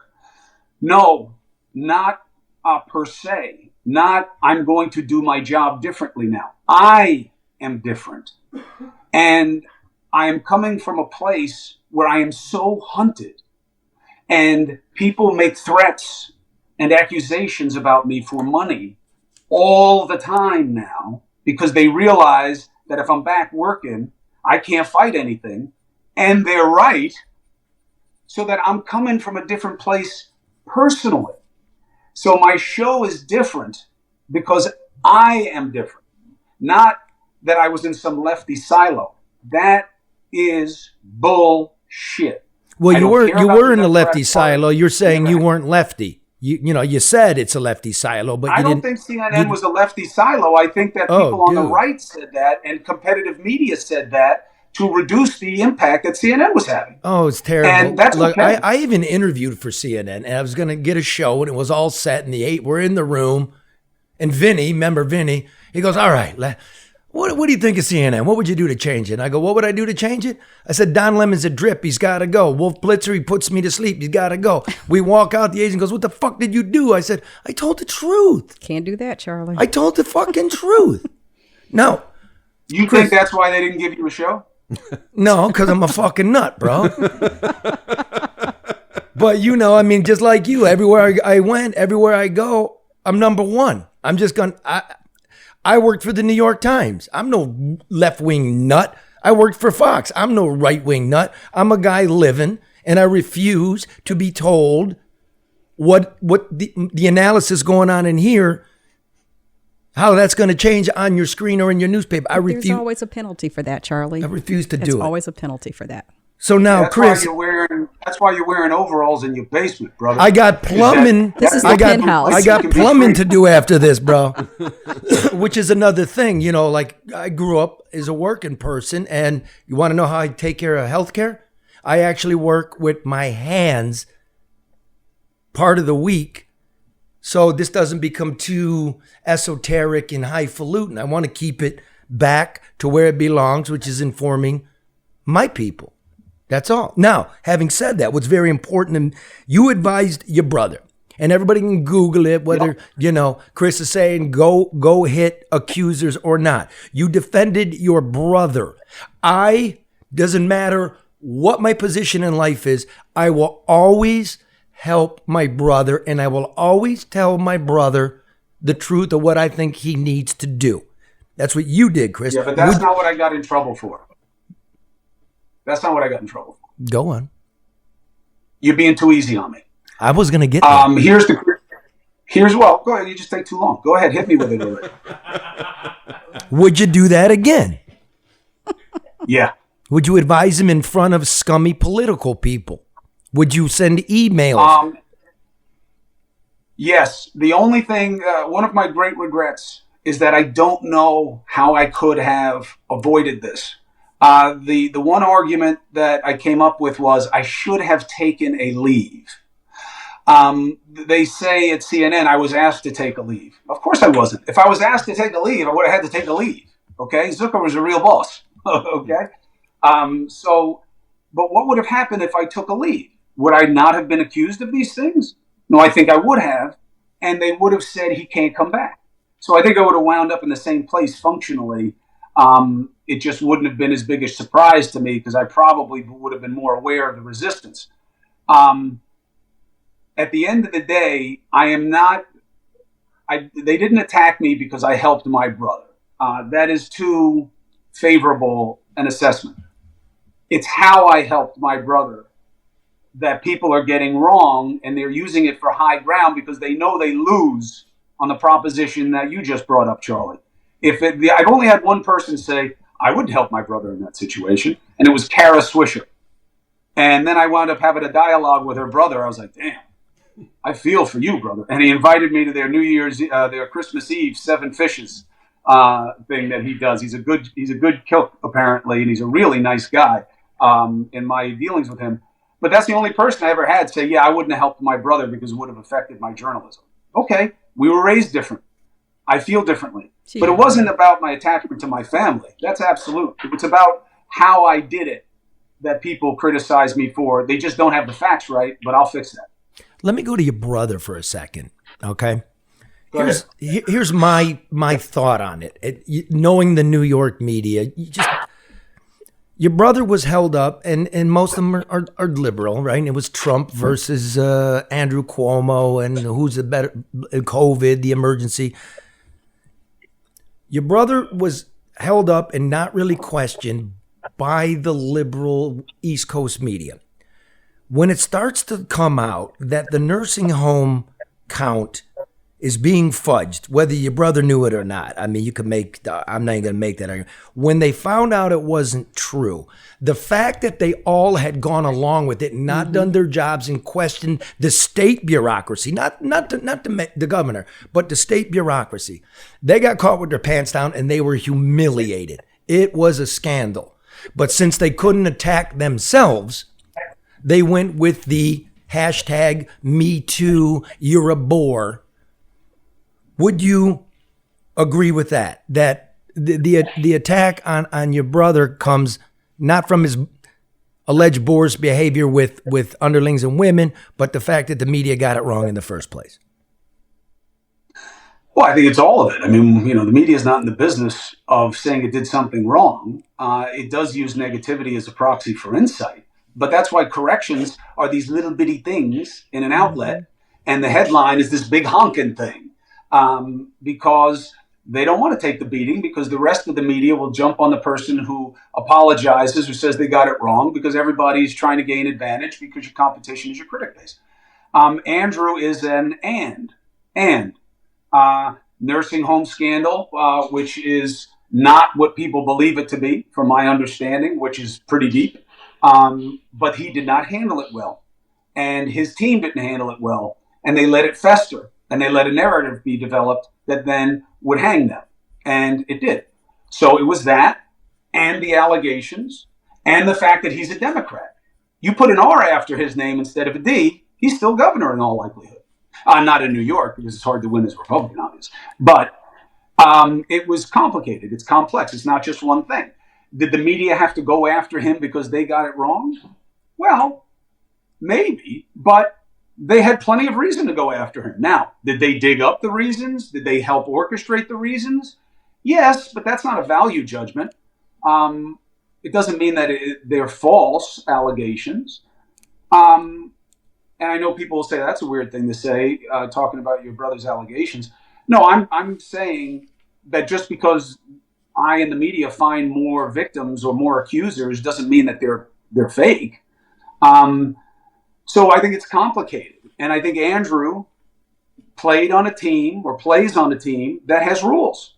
No. Not per se, not I'm going to do my job differently now. I am different. And I am coming from a place where I am so hunted and people make threats and accusations about me for money all the time now because they realize that if I'm back working, I can't fight anything. And they're right. So that I'm coming from a different place personally. So my show is different because I am different. Not that I was in some lefty silo. That is bullshit. Well, you were in a lefty silo. You're saying you weren't lefty. You said it's a lefty silo, but I don't think CNN was a lefty silo. I think that people on the right said that, and competitive media said that to reduce the impact that CNN was having. Oh, it's terrible. And that's okay. I even interviewed for CNN, and I was going to get a show, and it was all set, and we're in the room, and Vinny, he goes, all right, what do you think of CNN? What would you do to change it? And I go, what would I do to change it? I said, Don Lemon's a drip. He's got to go. Wolf Blitzer, he puts me to sleep. He's got to go. We walk out. The agent goes, what the fuck did you do? I said, I told the truth. Can't do that, Charlie. I told the fucking truth. No. You think that's why they didn't give you a show? No, because I'm a fucking nut, bro. But just like you, everywhere I went, everywhere I go, I'm number one. I'm just going, I worked for the New York Times. I'm no left-wing nut. I worked for Fox. I'm no right-wing nut. I'm a guy living, and I refuse to be told what the analysis going on in here, how that's going to change on your screen or in your newspaper. I refuse. There's always a penalty for that, Charlie. I refuse to do it. There's always a penalty for that. So now, that's Chris, that's why you're wearing overalls in your basement, brother. I got plumbing. This is the penthouse. I got plumbing to do after this, bro. Which is another thing, you know. Like I grew up as a working person, and you want to know how I take care of healthcare? I actually work with my hands part of the week, so this doesn't become too esoteric and highfalutin. I want to keep it back to where it belongs, which is informing my people. That's all. Now, having said that, what's very important, and you advised your brother, and everybody can Google it, whether, you know, Chris is saying go hit accusers or not. You defended your brother. Doesn't matter what my position in life is, I will always help my brother, and I will always tell my brother the truth of what I think he needs to do. That's what you did, Chris. Yeah, but that's not what I got in trouble for. That's not what I got in trouble for. Go on. You're being too easy on me. I was going to get that. Well, go ahead. You just take too long. Go ahead. Hit me with it already. Would you do that again? Yeah. Would you advise him in front of scummy political people? Would you send emails? Yes. The only thing, one of my great regrets is that I don't know how I could have avoided this. The one argument that I came up with was I should have taken a leave. They say at CNN I was asked to take a leave. Of course I wasn't. If I was asked to take a leave, I would have had to take a leave. Okay? Zucker was a real boss. Okay? But what would have happened if I took a leave? Would I not have been accused of these things? No, I think I would have. And they would have said he can't come back. So I think I would have wound up in the same place functionally. It just wouldn't have been as big a surprise to me because I probably would have been more aware of the resistance. At the end of the day, they didn't attack me because I helped my brother. That is too favorable an assessment. It's how I helped my brother that people are getting wrong, and they're using it for high ground because they know they lose on the proposition that you just brought up, Charlie. I've only had one person say, I wouldn't help my brother in that situation, and it was Kara Swisher. And then I wound up having a dialogue with her brother. I was like, damn, I feel for you, brother. And he invited me to their their Christmas Eve 7 Fishes thing that he does. He's a good cook, apparently, and he's a really nice guy in my dealings with him. But that's the only person I ever had say, yeah, I wouldn't have helped my brother because it would have affected my journalism. Okay, we were raised different. I feel differently. But it wasn't about my attachment to my family. That's absolute. It's about how I did it that people criticize me for. They just don't have the facts right, but I'll fix that. Let me go to your brother for a second, okay? Here's my thought on it. Knowing the New York media, your brother was held up, and most of them are liberal, right? And it was Trump versus Andrew Cuomo, and who's the better, COVID, the emergency. Your brother was held up and not really questioned by the liberal East Coast media. When it starts to come out that the nursing home count is being fudged, whether your brother knew it or not. I mean, you could I'm not even going to make that argument. When they found out it wasn't true, the fact that they all had gone along with it, not done their jobs and questioned the state bureaucracy, not the governor, but the state bureaucracy, they got caught with their pants down and they were humiliated. It was a scandal. But since they couldn't attack themselves, they went with the hashtag #MeToo, you're a bore. Would you agree with that? That the attack on your brother comes not from his alleged boorish behavior with underlings and women, but the fact that the media got it wrong in the first place? Well, I think it's all of it. I mean, the media is not in the business of saying it did something wrong. It does use negativity as a proxy for insight. But that's why corrections are these little bitty things in an outlet, and the headline is this big honking thing. Because they don't want to take the beating because the rest of the media will jump on the person who apologizes, who says they got it wrong, because everybody's trying to gain advantage because your competition is your critic base. Andrew is an nursing home scandal, which is not what people believe it to be, from my understanding, which is pretty deep. But he did not handle it well, and his team didn't handle it well, and they let it fester, and they let a narrative be developed that then would hang them, and it did. So it was that, and the allegations, and the fact that he's a Democrat. You put an R after his name instead of a D, he's still governor in all likelihood. Not in New York, because it's hard to win as a Republican, obviously. But it was complicated. It's complex. It's not just one thing. Did the media have to go after him because they got it wrong? Well, maybe, but they had plenty of reason to go after him. Now, did they dig up the reasons? Did they help orchestrate the reasons? Yes, but that's not a value judgment. It doesn't mean that they're false allegations. And I know people will say that's a weird thing to say, talking about your brother's allegations. No, I'm saying that just because I and the media find more victims or more accusers doesn't mean that they're fake. So I think it's complicated. And I think Andrew played on a team or plays on a team that has rules.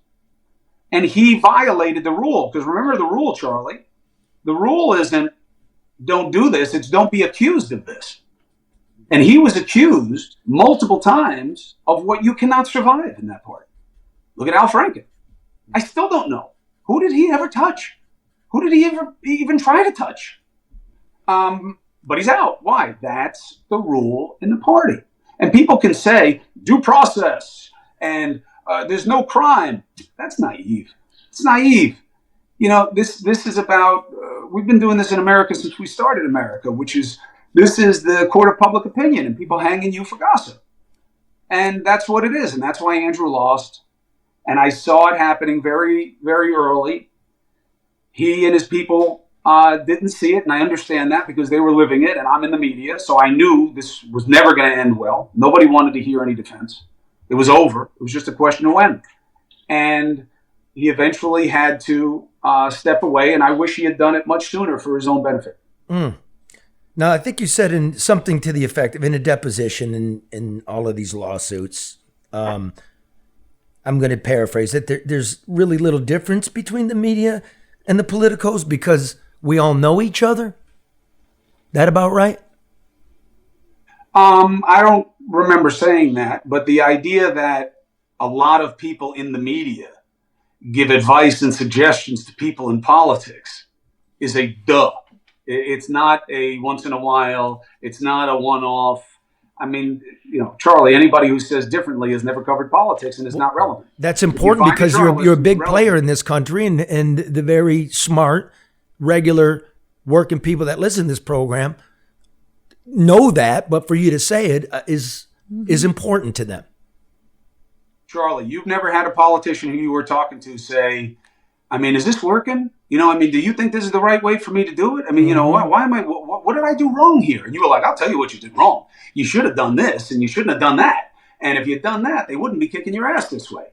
And he violated the rule. Because remember the rule, Charlie. The rule isn't don't do this. It's don't be accused of this. And he was accused multiple times of what you cannot survive in that party. Look at Al Franken. I still don't know. Who did he ever touch? Who did he ever even try to touch? But he's out. Why? That's the rule in the party. And people can say due process and there's no crime. That's naive. It's naive. You know, this is about, we've been doing this in America since we started America, which is, this is the court of public opinion and people hanging you for gossip. And that's what it is. And that's why Andrew lost. And I saw it happening very, very early. He and his people didn't see it. And I understand that because they were living it and I'm in the media. So I knew this was never going to end well. Nobody wanted to hear any defense. It was over. It was just a question of when. And he eventually had to step away. And I wish he had done it much sooner for his own benefit. Now, I think you said in something to the effect of in a deposition in all of these lawsuits, I'm going to paraphrase it. There's really little difference between the media and the politicos because we all know each other. That about right? I don't remember saying that, but the idea that a lot of people in the media give advice and suggestions to people in politics is a duh. It's not a once in a while. It's not a one-off. I mean, you know, Charlie, anybody who says differently has never covered politics and is not relevant. That's important because you're a big player in this country and the very smart, regular working people that listen to this program know that, but for you to say it is important to them. Charlie, you've never had a politician who you were talking to say, I mean, is this working? You know, I mean, do you think this is the right way for me to do it? I mean, you know, why am I, what did I do wrong here? And you were like, I'll tell you what you did wrong. You should have done this and you shouldn't have done that. And if you'd done that, they wouldn't be kicking your ass this way.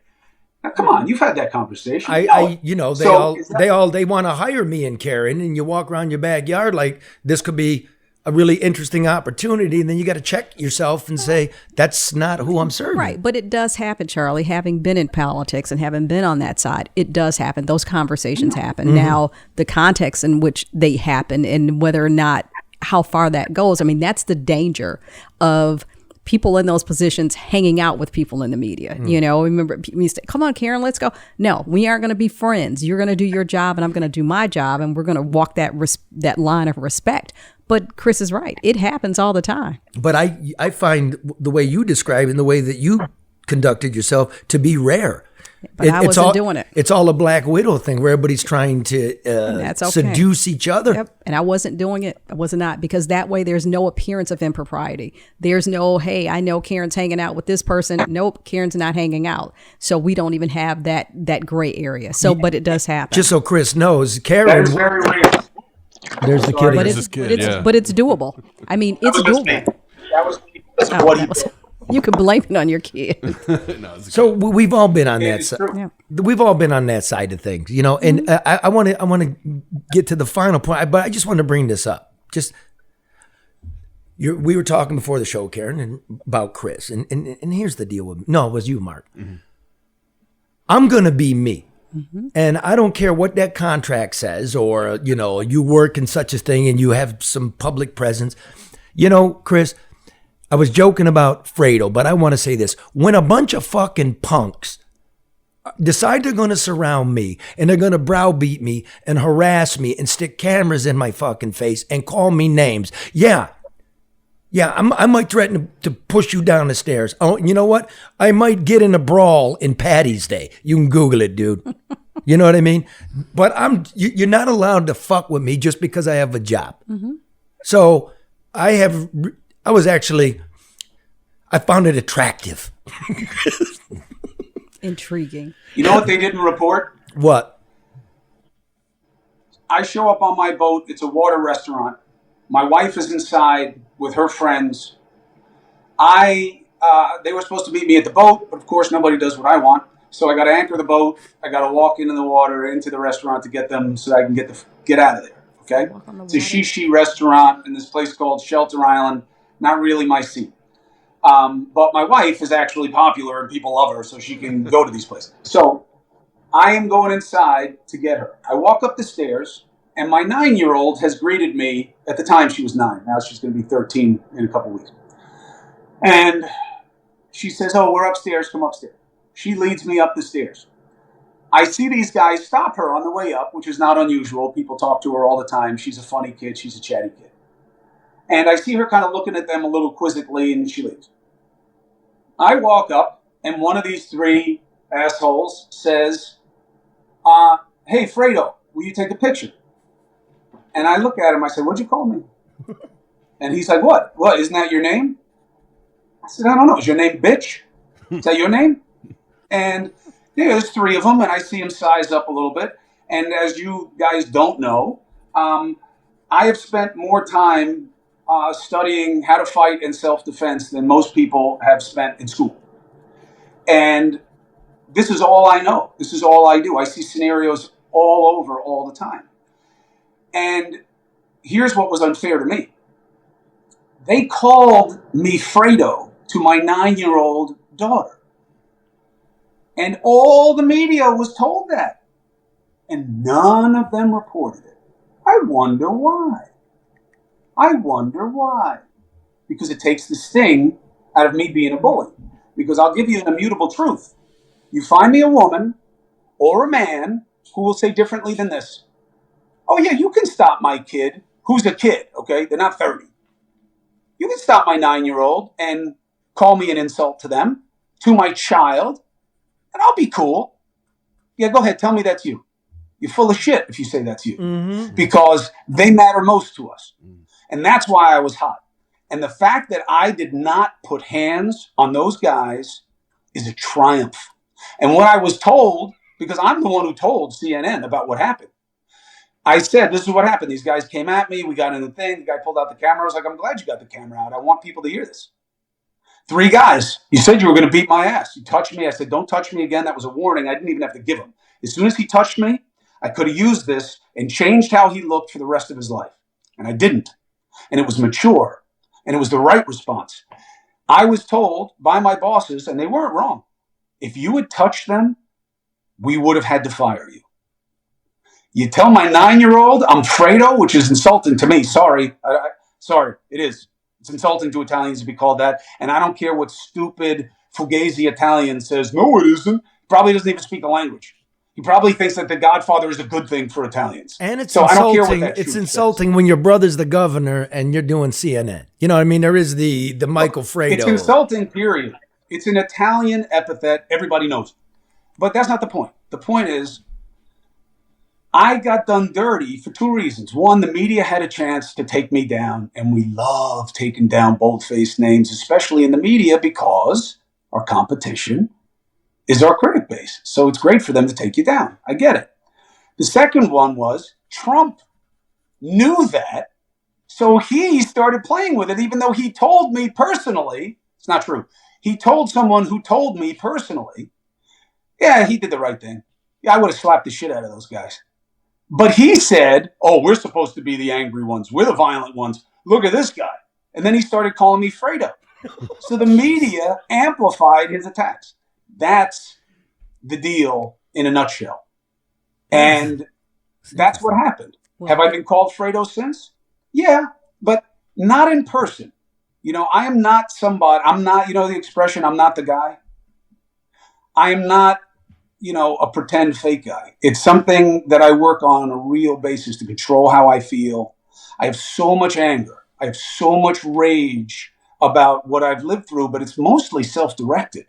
Now, come on, you've had that conversation. They want to hire me and Karen, and you walk around your backyard like this could be a really interesting opportunity, and then you got to check yourself and say, that's not who I'm serving. Right, but it does happen, Charlie, having been in politics and having been on that side, it does happen. Those conversations happen. Mm-hmm. Now, the context in which they happen and whether or not, how far that goes, I mean, that's the danger of people in those positions hanging out with people in the media. You know, remember, we used to, come on, Karen, let's go. No, we aren't going to be friends. You're going to do your job and I'm going to do my job, and we're going to walk that line of respect. But Chris is right. It happens all the time. But I find the way you describe and the way that you conducted yourself to be rare. But I wasn't doing it. It's all a Black Widow thing where everybody's trying to seduce each other. Yep. And I wasn't doing it. I was not, because that way there's no appearance of impropriety. There's no, hey, I know Karen's hanging out with this person. Nope, Karen's not hanging out. So we don't even have that gray area. So, but it does happen. Just so Chris knows, Karen. That is very rare. There's the kid. But it's doable. I mean, it's doable. That was what he did. You can blame it on your kid. So we've all been on that side. Yeah. We've all been on that side of things, you know. And I want to get to the final point, but I just want to bring this up. We were talking before the show, Karen, and about Chris, and here's the deal with me. No, it was you, Mark. Mm-hmm. I'm gonna be me. Mm-hmm. And I don't care what that contract says, or, you know, you work in such a thing and you have some public presence. You know, Chris, I was joking about Fredo, but I want to say this. When a bunch of fucking punks decide they're going to surround me and they're going to browbeat me and harass me and stick cameras in my fucking face and call me names, I might threaten to push you down the stairs. Oh, you know what? I might get in a brawl in Patty's Day. You can Google it, dude. You know what I mean? But you're not allowed to fuck with me just because I have a job. Mm-hmm. So I found it attractive. Intriguing. You know what they didn't report? What? I show up on my boat. It's a water restaurant. My wife is inside with her friends. They were supposed to meet me at the boat, but of course nobody does what I want. So I got to anchor the boat. I got to walk into the water, into the restaurant to get them so I can get out of there. Okay? It's a shishi restaurant in this place called Shelter Island. Not really my scene. But my wife is actually popular and people love her, so she can go to these places. So I am going inside to get her. I walk up the stairs, and my 9-year-old has greeted me. At the time, she was 9. Now she's going to be 13 in a couple weeks. And she says, "Oh, we're upstairs. Come upstairs." She leads me up the stairs. I see these guys stop her on the way up, which is not unusual. People talk to her all the time. She's a funny kid. She's a chatty kid. And I see her kind of looking at them a little quizzically, and she leaves. I walk up, and one of these 3 assholes says, "Hey, Fredo, will you take a picture?" And I look at him. I said, "What'd you call me?" And he's like, "What? What? Isn't that your name?" I said, "I don't know. Is your name Bitch? Is that your name?" And there's 3 of them, and I see him size up a little bit. And as you guys don't know, I have spent more time studying how to fight in self-defense than most people have spent in school. And this is all I know. This is all I do. I see scenarios all over all the time. And here's what was unfair to me. They called me Fredo to my 9-year-old daughter. And all the media was told that. And none of them reported it. I wonder why. Because it takes the sting out of me being a bully. Because I'll give you an immutable truth. You find me a woman or a man who will say differently than this. "Oh yeah, you can stop my kid," who's a kid, okay? They're not 30. "You can stop my 9-year-old and call me an insult to them, to my child, and I'll be cool." Yeah, go ahead, tell me that's you. You're full of shit if you say that's you. Mm-hmm. Because they matter most to us. And that's why I was hot. And the fact that I did not put hands on those guys is a triumph. And what I was told, because I'm the one who told CNN about what happened, I said, "This is what happened. These guys came at me. We got in the thing. The guy pulled out the camera. I was like, "I'm glad you got the camera out. I want people to hear this. 3 guys. You said you were going to beat my ass. You touched me." I said, "Don't touch me again." That was a warning. I didn't even have to give him. As soon as he touched me, I could have used this and changed how he looked for the rest of his life. And I didn't. And it was mature. And it was the right response. I was told by my bosses, and they weren't wrong, if you had touched them, we would have had to fire you. You tell my 9-year-old I'm Fredo, which is insulting to me. Sorry. Sorry, it is. It's insulting to Italians to be called that. And I don't care what stupid Fugazi Italian says. "No, it isn't." Probably doesn't even speak the language. He probably thinks that The Godfather is a good thing for Italians. And it's so insulting. I don't care what that it's insulting when your brother's the governor and you're doing CNN. You know what I mean? There is the Michael Fredo. It's insulting, period. It's an Italian epithet. Everybody knows it. But that's not the point. The point is, I got done dirty for 2 reasons. One, the media had a chance to take me down, and we love taking down bold-faced names, especially in the media, because our competition is our critic base. So it's great for them to take you down. I get it. The second one was Trump knew that, so he started playing with it, even though he told me personally, it's not true, He told someone who told me personally, yeah, he did the right thing. Yeah, I would have slapped the shit out of those guys. But he said, oh, we're supposed to be the angry ones. We're the violent ones. Look at this guy. And then he started calling me Fredo. So the media amplified his attacks. That's the deal in a nutshell. And that's what happened. Have I been called Fredo since? Yeah, but not in person. You know, I am not somebody, I'm not, you know, the expression, I'm not the guy. I am not, you know, a pretend fake guy. It's something that I work on a real basis to control how I feel. I have so much anger. I have so much rage about what I've lived through, but it's mostly self-directed.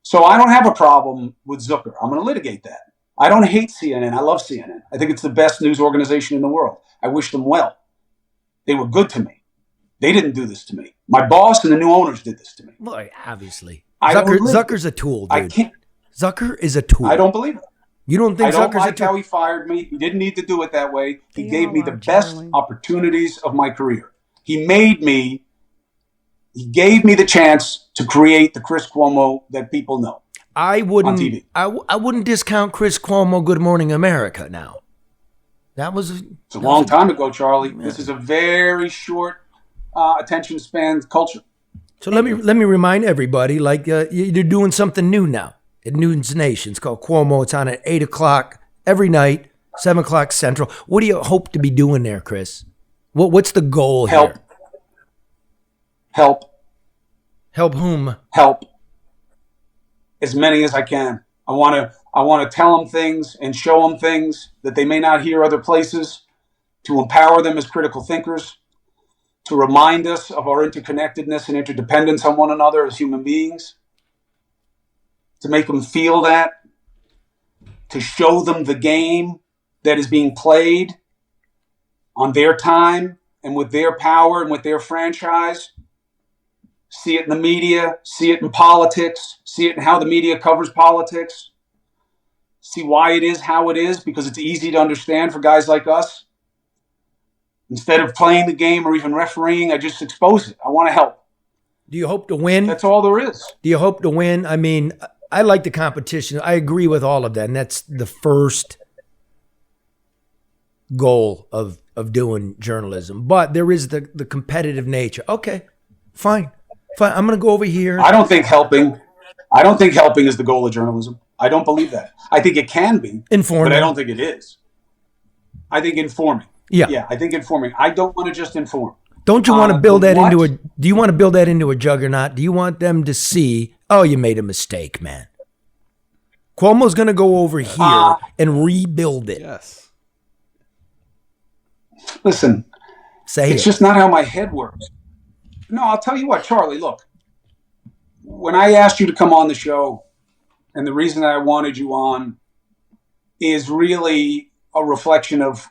So I don't have a problem with Zucker. I'm going to litigate that. I don't hate CNN. I love CNN. I think it's the best news organization in the world. I wish them well. They were good to me. They didn't do this to me. My boss and the new owners did this to me. Well, obviously. I don't live Zucker's a tool, dude. I can't. Zucker is a tool. I don't believe it. You don't think I don't Zucker's like a tool? how he fired me. He didn't need to do it that way. He gave me the best opportunities of my career. He gave me the chance to create the Chris Cuomo that people know. I wouldn't. On TV. I wouldn't discount Chris Cuomo. Good Morning America. Now, It's a long time ago, Charlie. This is a very short attention span culture. So let me remind everybody, like you're doing something new now at News Nation. It's called Cuomo. It's on at 8:00 every night, 7:00 Central. What do you hope to be doing there, Chris? What's the goal here? Help. Help whom? Help. As many as I can. I want to tell them things and show them things that they may not hear other places, to empower them as critical thinkers, to remind us of our interconnectedness and interdependence on one another as human beings, to make them feel that, to show them the game that is being played on their time and with their power and with their franchise. See it in the media, see it in politics, see it in how the media covers politics. See why it is how it is, because it's easy to understand for guys like us. Instead of playing the game or even refereeing, I just expose it. I want to help. Do you hope to win? That's all there is. Do you hope to win? I mean, I like the competition. I agree with all of that, and that's the first goal of doing journalism. But there is the competitive nature. Okay, fine. I'm going to go over here. I don't think helping is the goal of journalism. I don't believe that. I think it can be. Informing. But I don't think it is. I think informing. Yeah. I think informing. I don't want to just inform. Don't you want to build that into a, do you want to build that into a juggernaut? Do you want them to see, oh, you made a mistake, man. Cuomo's going to go over here and rebuild it. Yes. Listen, it's just not how my head works. No, I'll tell you what, Charlie, look. When I asked you to come on the show, and the reason that I wanted you on is really a reflection of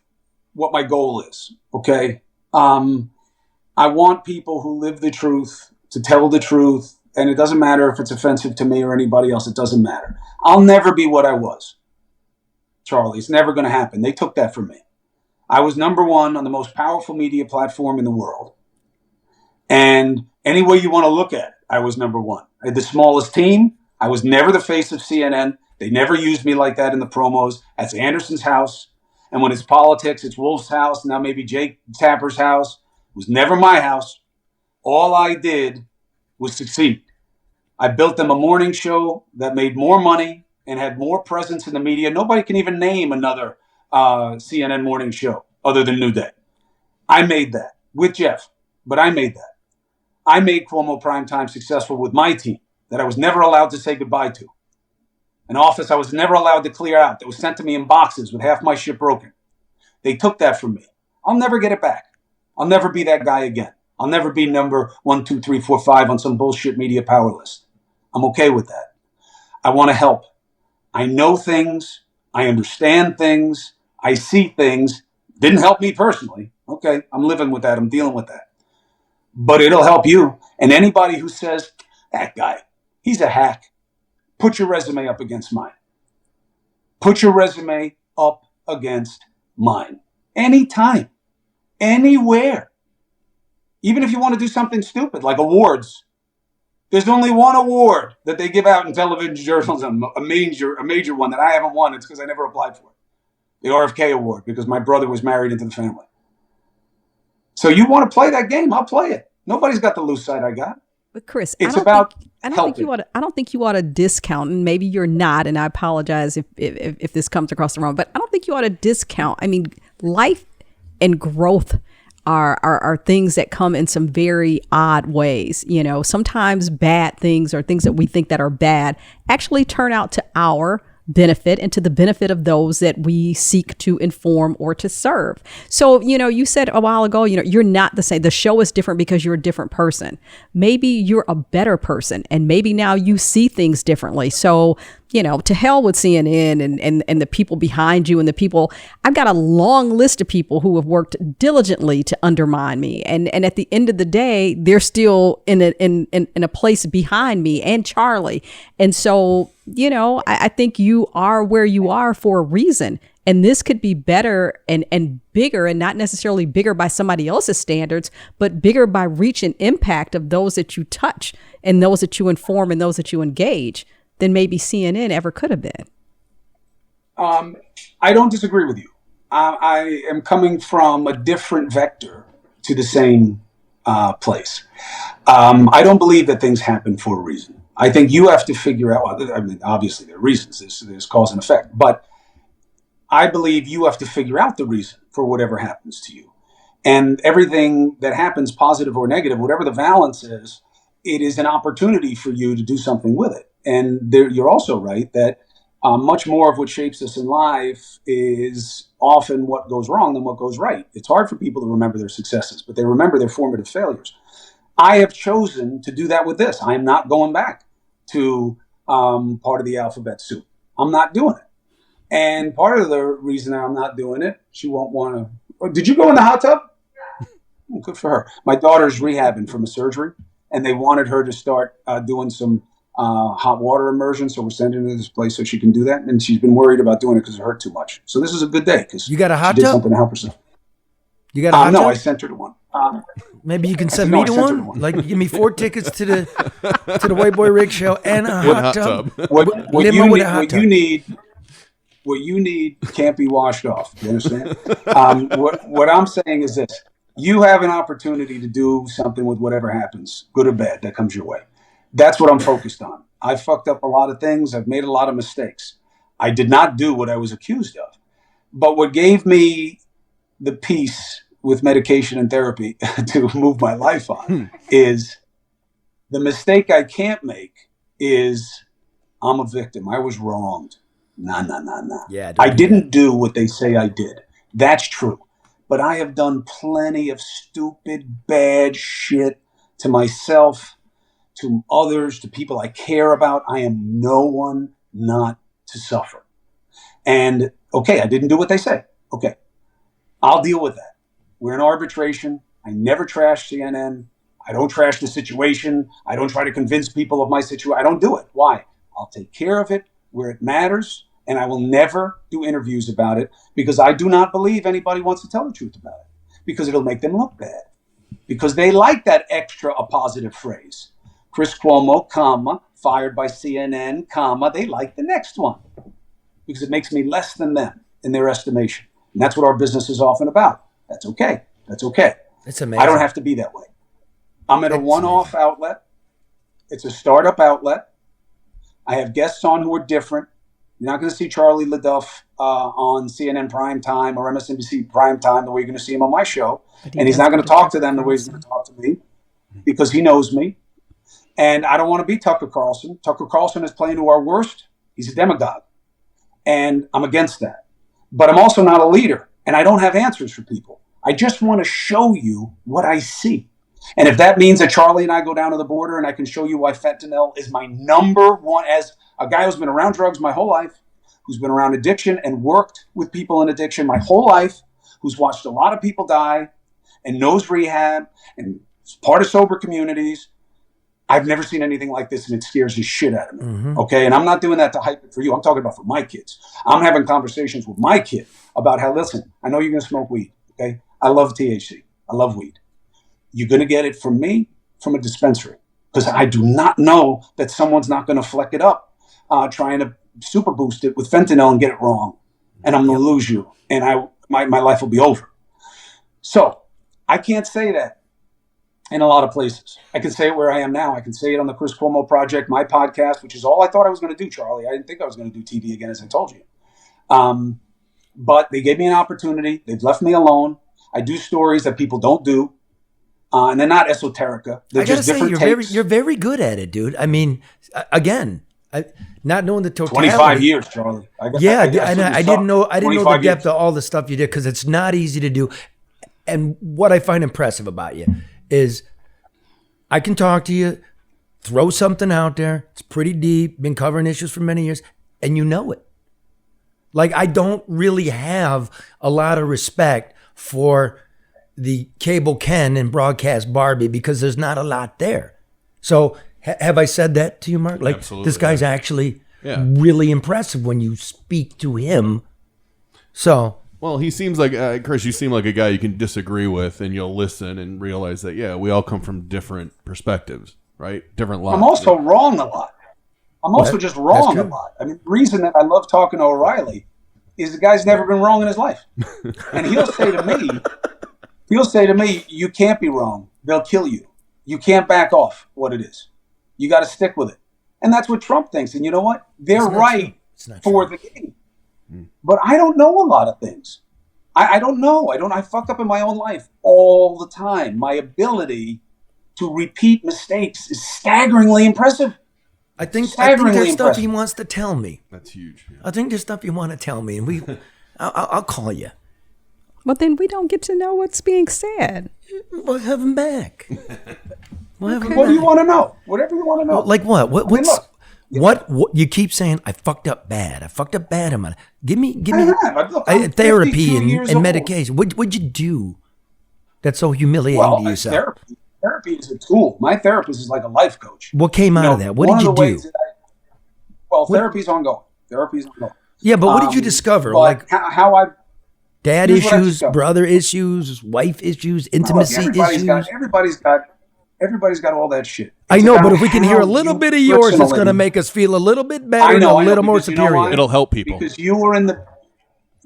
what my goal is, okay? I want people who live the truth to tell the truth, and it doesn't matter if it's offensive to me or anybody else. It doesn't matter. I'll never be what I was, Charlie. It's never going to happen. They took that from me. I was number one on the most powerful media platform in the world. And any way you want to look at it, I was number one. I had the smallest team. I was never the face of CNN. They never used me like that in the promos. That's Anderson's house. And when it's politics, it's Wolf's house. Now maybe Jake Tapper's house. It was never my house. All I did was succeed. I built them a morning show that made more money and had more presence in the media. Nobody can even name another CNN morning show other than New Day. I made that with Jeff, but I made that. I made Cuomo Primetime successful with my team that I was never allowed to say goodbye to. An office I was never allowed to clear out that was sent to me in boxes with half my shit broken. They took that from me. I'll never get it back. I'll never be that guy again. I'll never be number 1, 2, 3, 4, 5 on some bullshit media power list. I'm okay with that. I want to help. I know things. I understand things. I see things. Didn't help me personally. Okay, I'm living with that. I'm dealing with that. But it'll help you. And anybody who says, that guy, he's a hack, put your resume up against mine. Put your resume up against mine. Anytime. Anywhere. Even if you want to do something stupid like awards. There's only one award that they give out in television journalism, a major one that I haven't won. It's because I never applied for it. The RFK Award, because my brother was married into the family. So you want to play that game? I'll play it. Nobody's got the loose side I got. But Chris, it's I don't think you ought to discount, and maybe you're not, and I apologize if this comes across the wrong, but I don't think you ought to discount. I mean, life and growth are things that come in some very odd ways. You know, sometimes bad things or things that we think that are bad actually turn out to our benefit and to the benefit of those that we seek to inform or to serve. So, you know, you said a while ago, you know, you're not the same. The show is different because you're a different person. Maybe you're a better person, and maybe now you see things differently. So, you know, to hell with CNN and the people behind you and the people. I've got a long list of people who have worked diligently to undermine me. And at the end of the day, they're still in a place behind me and Charlie. And so, you know, I think you are where you are for a reason. And this could be better and bigger, and not necessarily bigger by somebody else's standards, but bigger by reach and impact of those that you touch and those that you inform and those that you engage than maybe CNN ever could have been. I don't disagree with you. I am coming from a different vector to the same place. I don't believe that things happen for a reason. I think you have to figure out, I mean, obviously there are reasons, there's cause and effect, but I believe you have to figure out the reason for whatever happens to you. And everything that happens, positive or negative, whatever the balance is, it is an opportunity for you to do something with it. And you're also right that much more of what shapes us in life is often what goes wrong than what goes right. It's hard for people to remember their successes, but they remember their formative failures. I have chosen to do that with this. I am not going back to part of the alphabet soup. I'm not doing it. And part of the reason I'm not doing it, she won't want to. Oh, did you go in the hot tub? Oh, good for her. My daughter's rehabbing from a surgery, and they wanted her to start doing some hot water immersion. So we're sending her to this place so she can do that. And she's been worried about doing it because it hurt too much. So this is a good day because you got a hot she did tub? something to help herself. You got a hot No, tub? I sent her to one. Maybe you can send me to one. Like, give me 4 tickets to the White Boy Rig Show and a hot tub. What you need can't be washed off. You understand? What I'm saying is this: you have an opportunity to do something with whatever happens, good or bad, that comes your way. That's what I'm focused on. I fucked up a lot of things. I've made a lot of mistakes. I did not do what I was accused of. But what gave me the peace with medication and therapy to move my life on is the mistake I can't make is I'm a victim. I was wronged. Nah. Yeah, I didn't do what they say I did. That's true. But I have done plenty of stupid, bad shit to myself, to others, to people I care about. I am no one not to suffer. And okay, I didn't do what they say. Okay, I'll deal with that. We're in arbitration. I never trash CNN. I don't trash the situation. I don't try to convince people of my situation. I don't do it. Why? I'll take care of it where it matters, and I will never do interviews about it because I do not believe anybody wants to tell the truth about it because it'll make them look bad. Because they like that extra, a positive phrase. Chris Cuomo, comma, fired by CNN, comma, they like the next one because it makes me less than them in their estimation. And that's what our business is often about. That's okay. That's okay. It's amazing. I don't have to be that way. I'm at a one-off outlet. It's a startup outlet. I have guests on who are different. You're not going to see Charlie LeDuff on CNN Primetime or MSNBC Primetime the way you're going to see him on my show. And he's not going to talk to them the way he's going to talk to me because he knows me. And I don't want to be Tucker Carlson. Tucker Carlson is playing to our worst. He's a demagogue. And I'm against that. But I'm also not a leader. And I don't have answers for people. I just want to show you what I see. And if that means that Charlie and I go down to the border and I can show you why fentanyl is my number one, as a guy who's been around drugs my whole life, who's been around addiction and worked with people in addiction my whole life, who's watched a lot of people die and knows rehab and is part of sober communities, I've never seen anything like this, and it scares the shit out of me. Mm-hmm. Okay, and I'm not doing that to hype it for you. I'm talking about for my kids. I'm having conversations with my kid about how, listen, I know you're going to smoke weed. Okay, I love THC. I love weed. You're going to get it from me, from a dispensary. because I do not know that someone's not going to fleck it up, trying to super boost it with fentanyl and get it wrong. And I'm going to lose you. And my life will be over. So I can't say that in a lot of places. I can say it where I am now. I can say it on the Chris Cuomo Project, my podcast, which is all I thought I was going to do, Charlie. I didn't think I was going to do TV again, as I told you. But they gave me an opportunity. They've left me alone. I do stories that people don't do. And they're not esoterica. They're I gotta just say, different you're takes. very good at it, dude. I mean, again, not knowing the totality. 25 years, Charlie. I didn't know the 25 depth years. of all the stuff you did, because it's not easy to do. And what I find impressive about you is I can talk to you, throw something out there. It's pretty deep, been covering issues for many years, and you know it. Like, I don't really have a lot of respect for the cable Ken and broadcast Barbie, because there's not a lot there. So have I said that to you, Mark? Like, Absolutely, this guy's actually really impressive when you speak to him. So, well, he seems like, Chris, you seem like a guy you can disagree with, and you'll listen and realize that, we all come from different perspectives, right? Different lives. I'm also wrong a lot. I'm also just wrong a lot. I mean, the reason that I love talking to O'Reilly is the guy's never been wrong in his life. And he'll say to me, you can't be wrong. They'll kill you. You can't back off what it is. You got to stick with it. And that's what Trump thinks. And you know what? They're right for the game. But I don't know a lot of things. I don't know. I fuck up in my own life all the time. My ability to repeat mistakes is staggeringly impressive. I think Staggeringly there's stuff impressive. he wants to tell me. That's huge. Yeah. I think there's stuff you want to tell me, and I'll call you. But then we don't get to know what's being said. We'll have him back. What do you want to know? Whatever you want to know. Like what? Look, What you keep saying? I fucked up bad. I fucked up bad. Give me Look, I'm therapy 52 and years old. medication. What'd you do that's so humiliating Well, to yourself? therapy is a tool. My therapist is like a life coach. What came out of that? What one did you of the do? ways that therapy's ongoing. Therapy's ongoing. Yeah, but what did you discover? But Like how I dad here's what I issues, discovered. brother issues, wife issues, Look, intimacy issues. Everybody's got all that shit. I It's know, about but if we can hear how a little you bit of yours, it's going to personally- make us feel a little bit better I know, and a little more because you know superior. why? It'll help people. Because you were in the.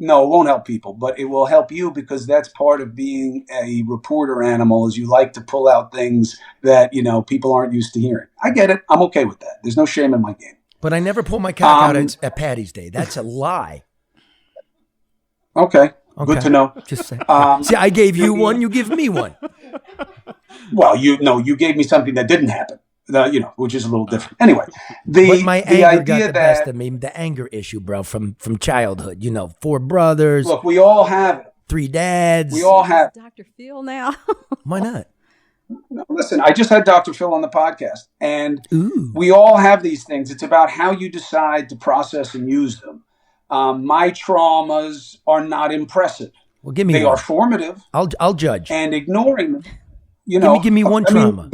No, it won't help people, but it will help you, because that's part of being a reporter animal, is you like to pull out things that, people aren't used to hearing. I get it. I'm okay with that. There's no shame in my game. But I never pull my cock out at Patty's Day. That's a lie. Okay. Good to know. Just say. See, I gave you one. You give me one. Well, you gave me something that didn't happen, which is a little different. Anyway, But my the anger got idea the best that of me. The anger issue, bro, from childhood. 4 brothers. look, we all have it. 3 dads. We all have. Dr. Phil now. Why not? No, listen, I just had Dr. Phil on the podcast, and we all have these things. It's about how you decide to process and use them. My traumas are not impressive. Well, give me They one. are formative. I'll judge. And ignoring them, Give me one trauma.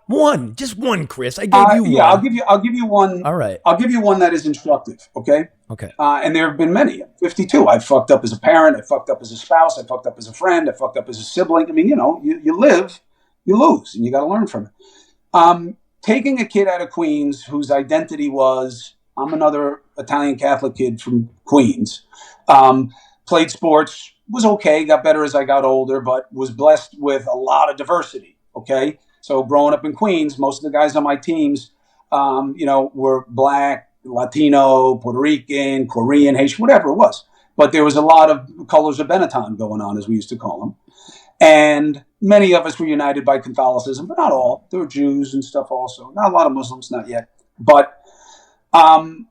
One, just one, Chris. I gave you one. Yeah, I'll give you one. All right. I'll give you one that is instructive. Okay. Okay. And there have been many. I'm 52. I fucked up as a parent. I fucked up as a spouse. I fucked up as a friend. I fucked up as a sibling. I mean, you live, you lose, and you got to learn from it. Taking a kid out of Queens whose identity was, I'm another Italian Catholic kid from Queens. Played sports, was okay, got better as I got older, but was blessed with a lot of diversity. Okay. So growing up in Queens, most of the guys on my teams, were Black, Latino, Puerto Rican, Korean, Haitian, whatever it was. But there was a lot of colors of Benetton going on, as we used to call them. And many of us were united by Catholicism, but not all. There were Jews and stuff also. Not a lot of Muslims, not yet. But then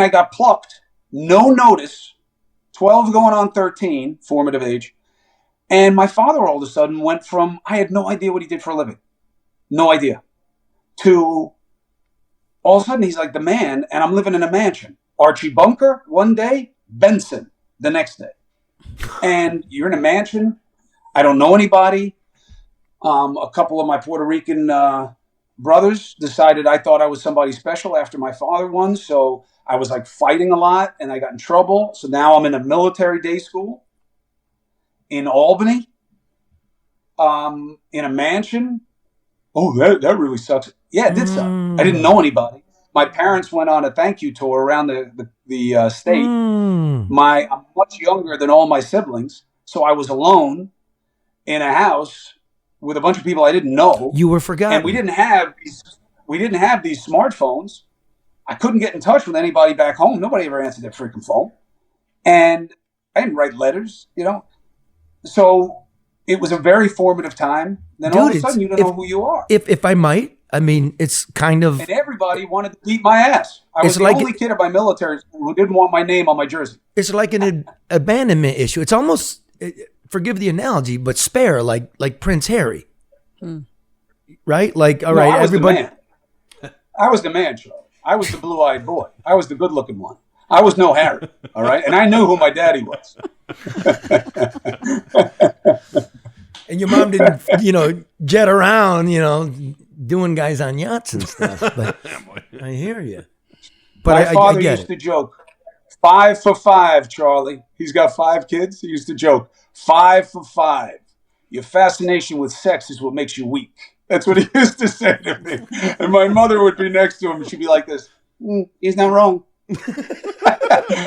I got plucked, no notice, 12 going on 13, formative age. And my father all of a sudden went from, I had no idea what he did for a living. No idea. To all of a sudden he's like the man, and I'm living in a mansion. Archie Bunker one day, Benson the next day. And you're in a mansion. I don't know anybody. A couple of my Puerto Rican brothers decided I thought I was somebody special after my father won. So I was like fighting a lot, and I got in trouble. So now I'm in a military day school in Albany, in a mansion, Oh, that really sucks. Yeah, it did suck. I didn't know anybody. My parents went on a thank you tour around the state. I'm much younger than all my siblings, so I was alone in a house with a bunch of people I didn't know. You were forgotten. And we didn't have these smartphones. I couldn't get in touch with anybody back home. Nobody ever answered their freaking phone. And I didn't write letters, So it was a very formative time. Then all of a sudden, you don't know who you are. If I might, I mean, it's kind of. And everybody wanted to beat my ass. I was the only kid at my military school who didn't want my name on my jersey. It's like an abandonment issue. It's almost, forgive the analogy, but spare, like Prince Harry. Right? Like, all right, everybody. I was the man, Charlie. I was the blue-eyed boy. I was the good-looking one. I was no Harry, all right? And I knew who my daddy was. And your mom didn't, jet around, doing guys on yachts and stuff. But I hear you. But my father I get used to joke, 5 for 5, Charlie. He's got 5 kids. He used to joke, 5 for 5. Your fascination with sex is what makes you weak. That's what he used to say to me. And my mother would be next to him, and she'd be like this, he's not wrong.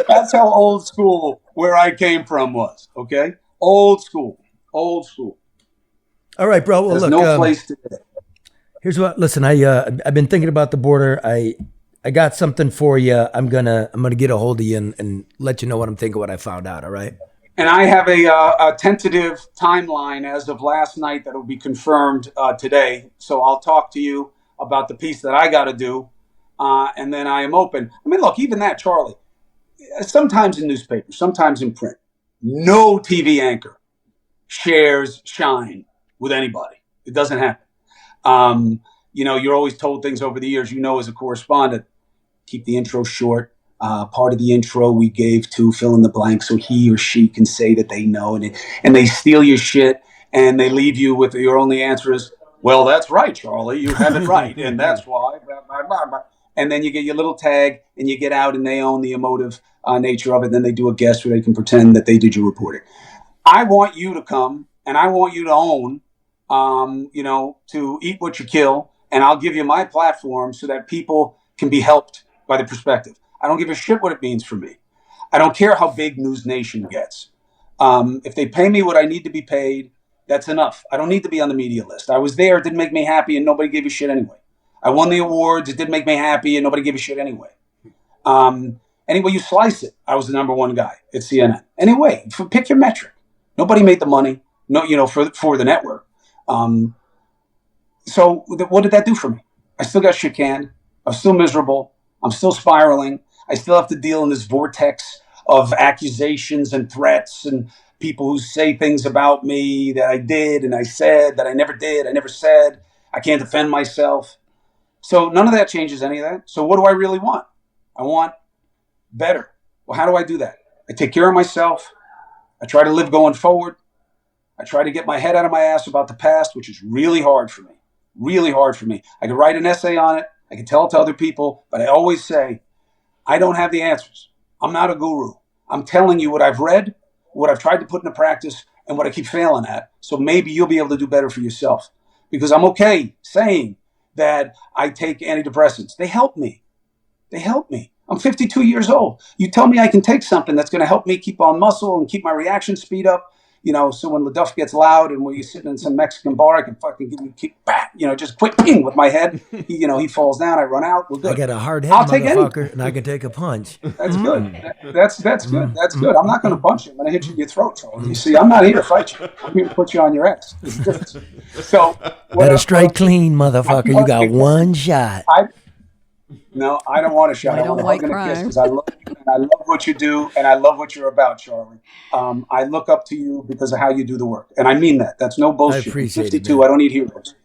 That's how old school where I came from was, okay? Old school. All right, bro. Well, There's look. no place to go. Here's what. Listen, I've been thinking about the border. I got something for you. I'm gonna get a hold of you and let you know what I'm thinking, what I found out. All right. And I have a tentative timeline as of last night that will be confirmed today. So I'll talk to you about the piece that I got to do, and then I am open. I mean, look, even that, Charlie. Sometimes in newspapers, sometimes in print, no TV anchor shares shine with anybody. It doesn't happen. You're always told things over the years, as a correspondent, keep the intro short. Part of the intro we gave to fill in the blank so he or she can say that they know, and they steal your shit and they leave you with your only answer is, well, that's right, Charlie, you have it right, and that's why. And then you get your little tag and you get out and they own the emotive nature of it. Then they do a guest where they can pretend that they did your reporting. I want you to come and I want you to own, to eat what you kill, and I'll give you my platform so that people can be helped by the perspective. I don't give a shit what it means for me. I don't care how big News Nation gets. If they pay me what I need to be paid, that's any I don't need to be on the media list. I was there, it didn't make me happy, and nobody gave a shit anyway. I won the awards, it didn't make me happy, and nobody gave a shit anyway. Anyway you slice it, I was the number one guy at CNN. Anyway, pick your metric. Nobody made the money, for the network. So what did that do for me? I still got shit canned. I'm still miserable. I'm still spiraling. I still have to deal in this vortex of accusations and threats and people who say things about me that I did and I said that I never did, I never said. I can't defend myself. So none of that changes any of that. So what do I really want? I want better. Well, how do I do that? I take care of myself. I try to live going forward. I try to get my head out of my ass about the past, which is really hard for me. Really hard for me. I could write an essay on it. I can tell it to other people, but I always say, I don't have the answers. I'm not a guru. I'm telling you what I've read, what I've tried to put into practice, and what I keep failing at. So maybe you'll be able to do better for yourself. Because I'm okay saying that I take antidepressants. They help me. I'm 52 years old. You tell me I can take something that's going to help me keep on muscle and keep my reaction speed up. So when LeDuff gets loud and when you're sitting in some Mexican bar, I can fucking give you a kick back, just quick ping with my head. He falls down, I run out, we're good. I got a hard head, I'll take motherfucker, and I can take a punch. That's good. That's good. That's good. I'm not going to punch you. I'm going to hit you in your throat, Charlie. You see, I'm not here to fight you. I'm here to put you on your ass. There's a difference. So, better strike clean, motherfucker. You got one shot. No, I don't want a shot. I want a hug and a kiss because I love you and I love what you do and I love what you're about, Charlie. I look up to you because of how you do the work. And I mean that. That's no bullshit. I appreciate 52, I don't need heroes.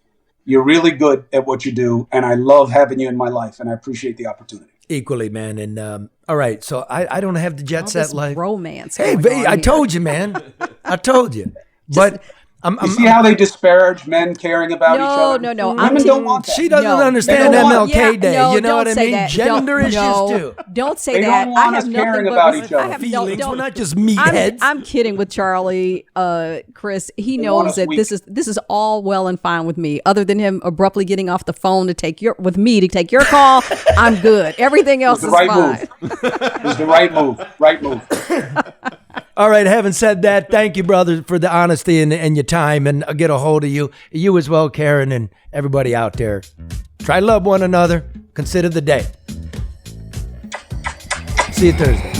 You're really good at what you do and I love having you in my life and I appreciate the opportunity. Equally, man. And all right, so I don't have the jet set life. Romance. Hey, I told you, man. I told you. But You see how they disparage men caring about each other? No. Women don't want that. She doesn't understand MLK Day. No, you know what I don't say mean? that. Gender issues too. Don't say They that. don't want I have us nothing caring but about each other. Feelings. We're not just meatheads. I'm kidding with Charlie, Chris. He want knows us that weak. this is all well and fine with me. Other than him abruptly getting off the phone to take your call, I'm good. Everything else is fine. It was the right move. Right move. All right, having said that, thank you, brother, for the honesty and your time, and I'll get a hold of you. You as well, Karen, and everybody out there. Try to love one another. Consider the day. See you Thursday.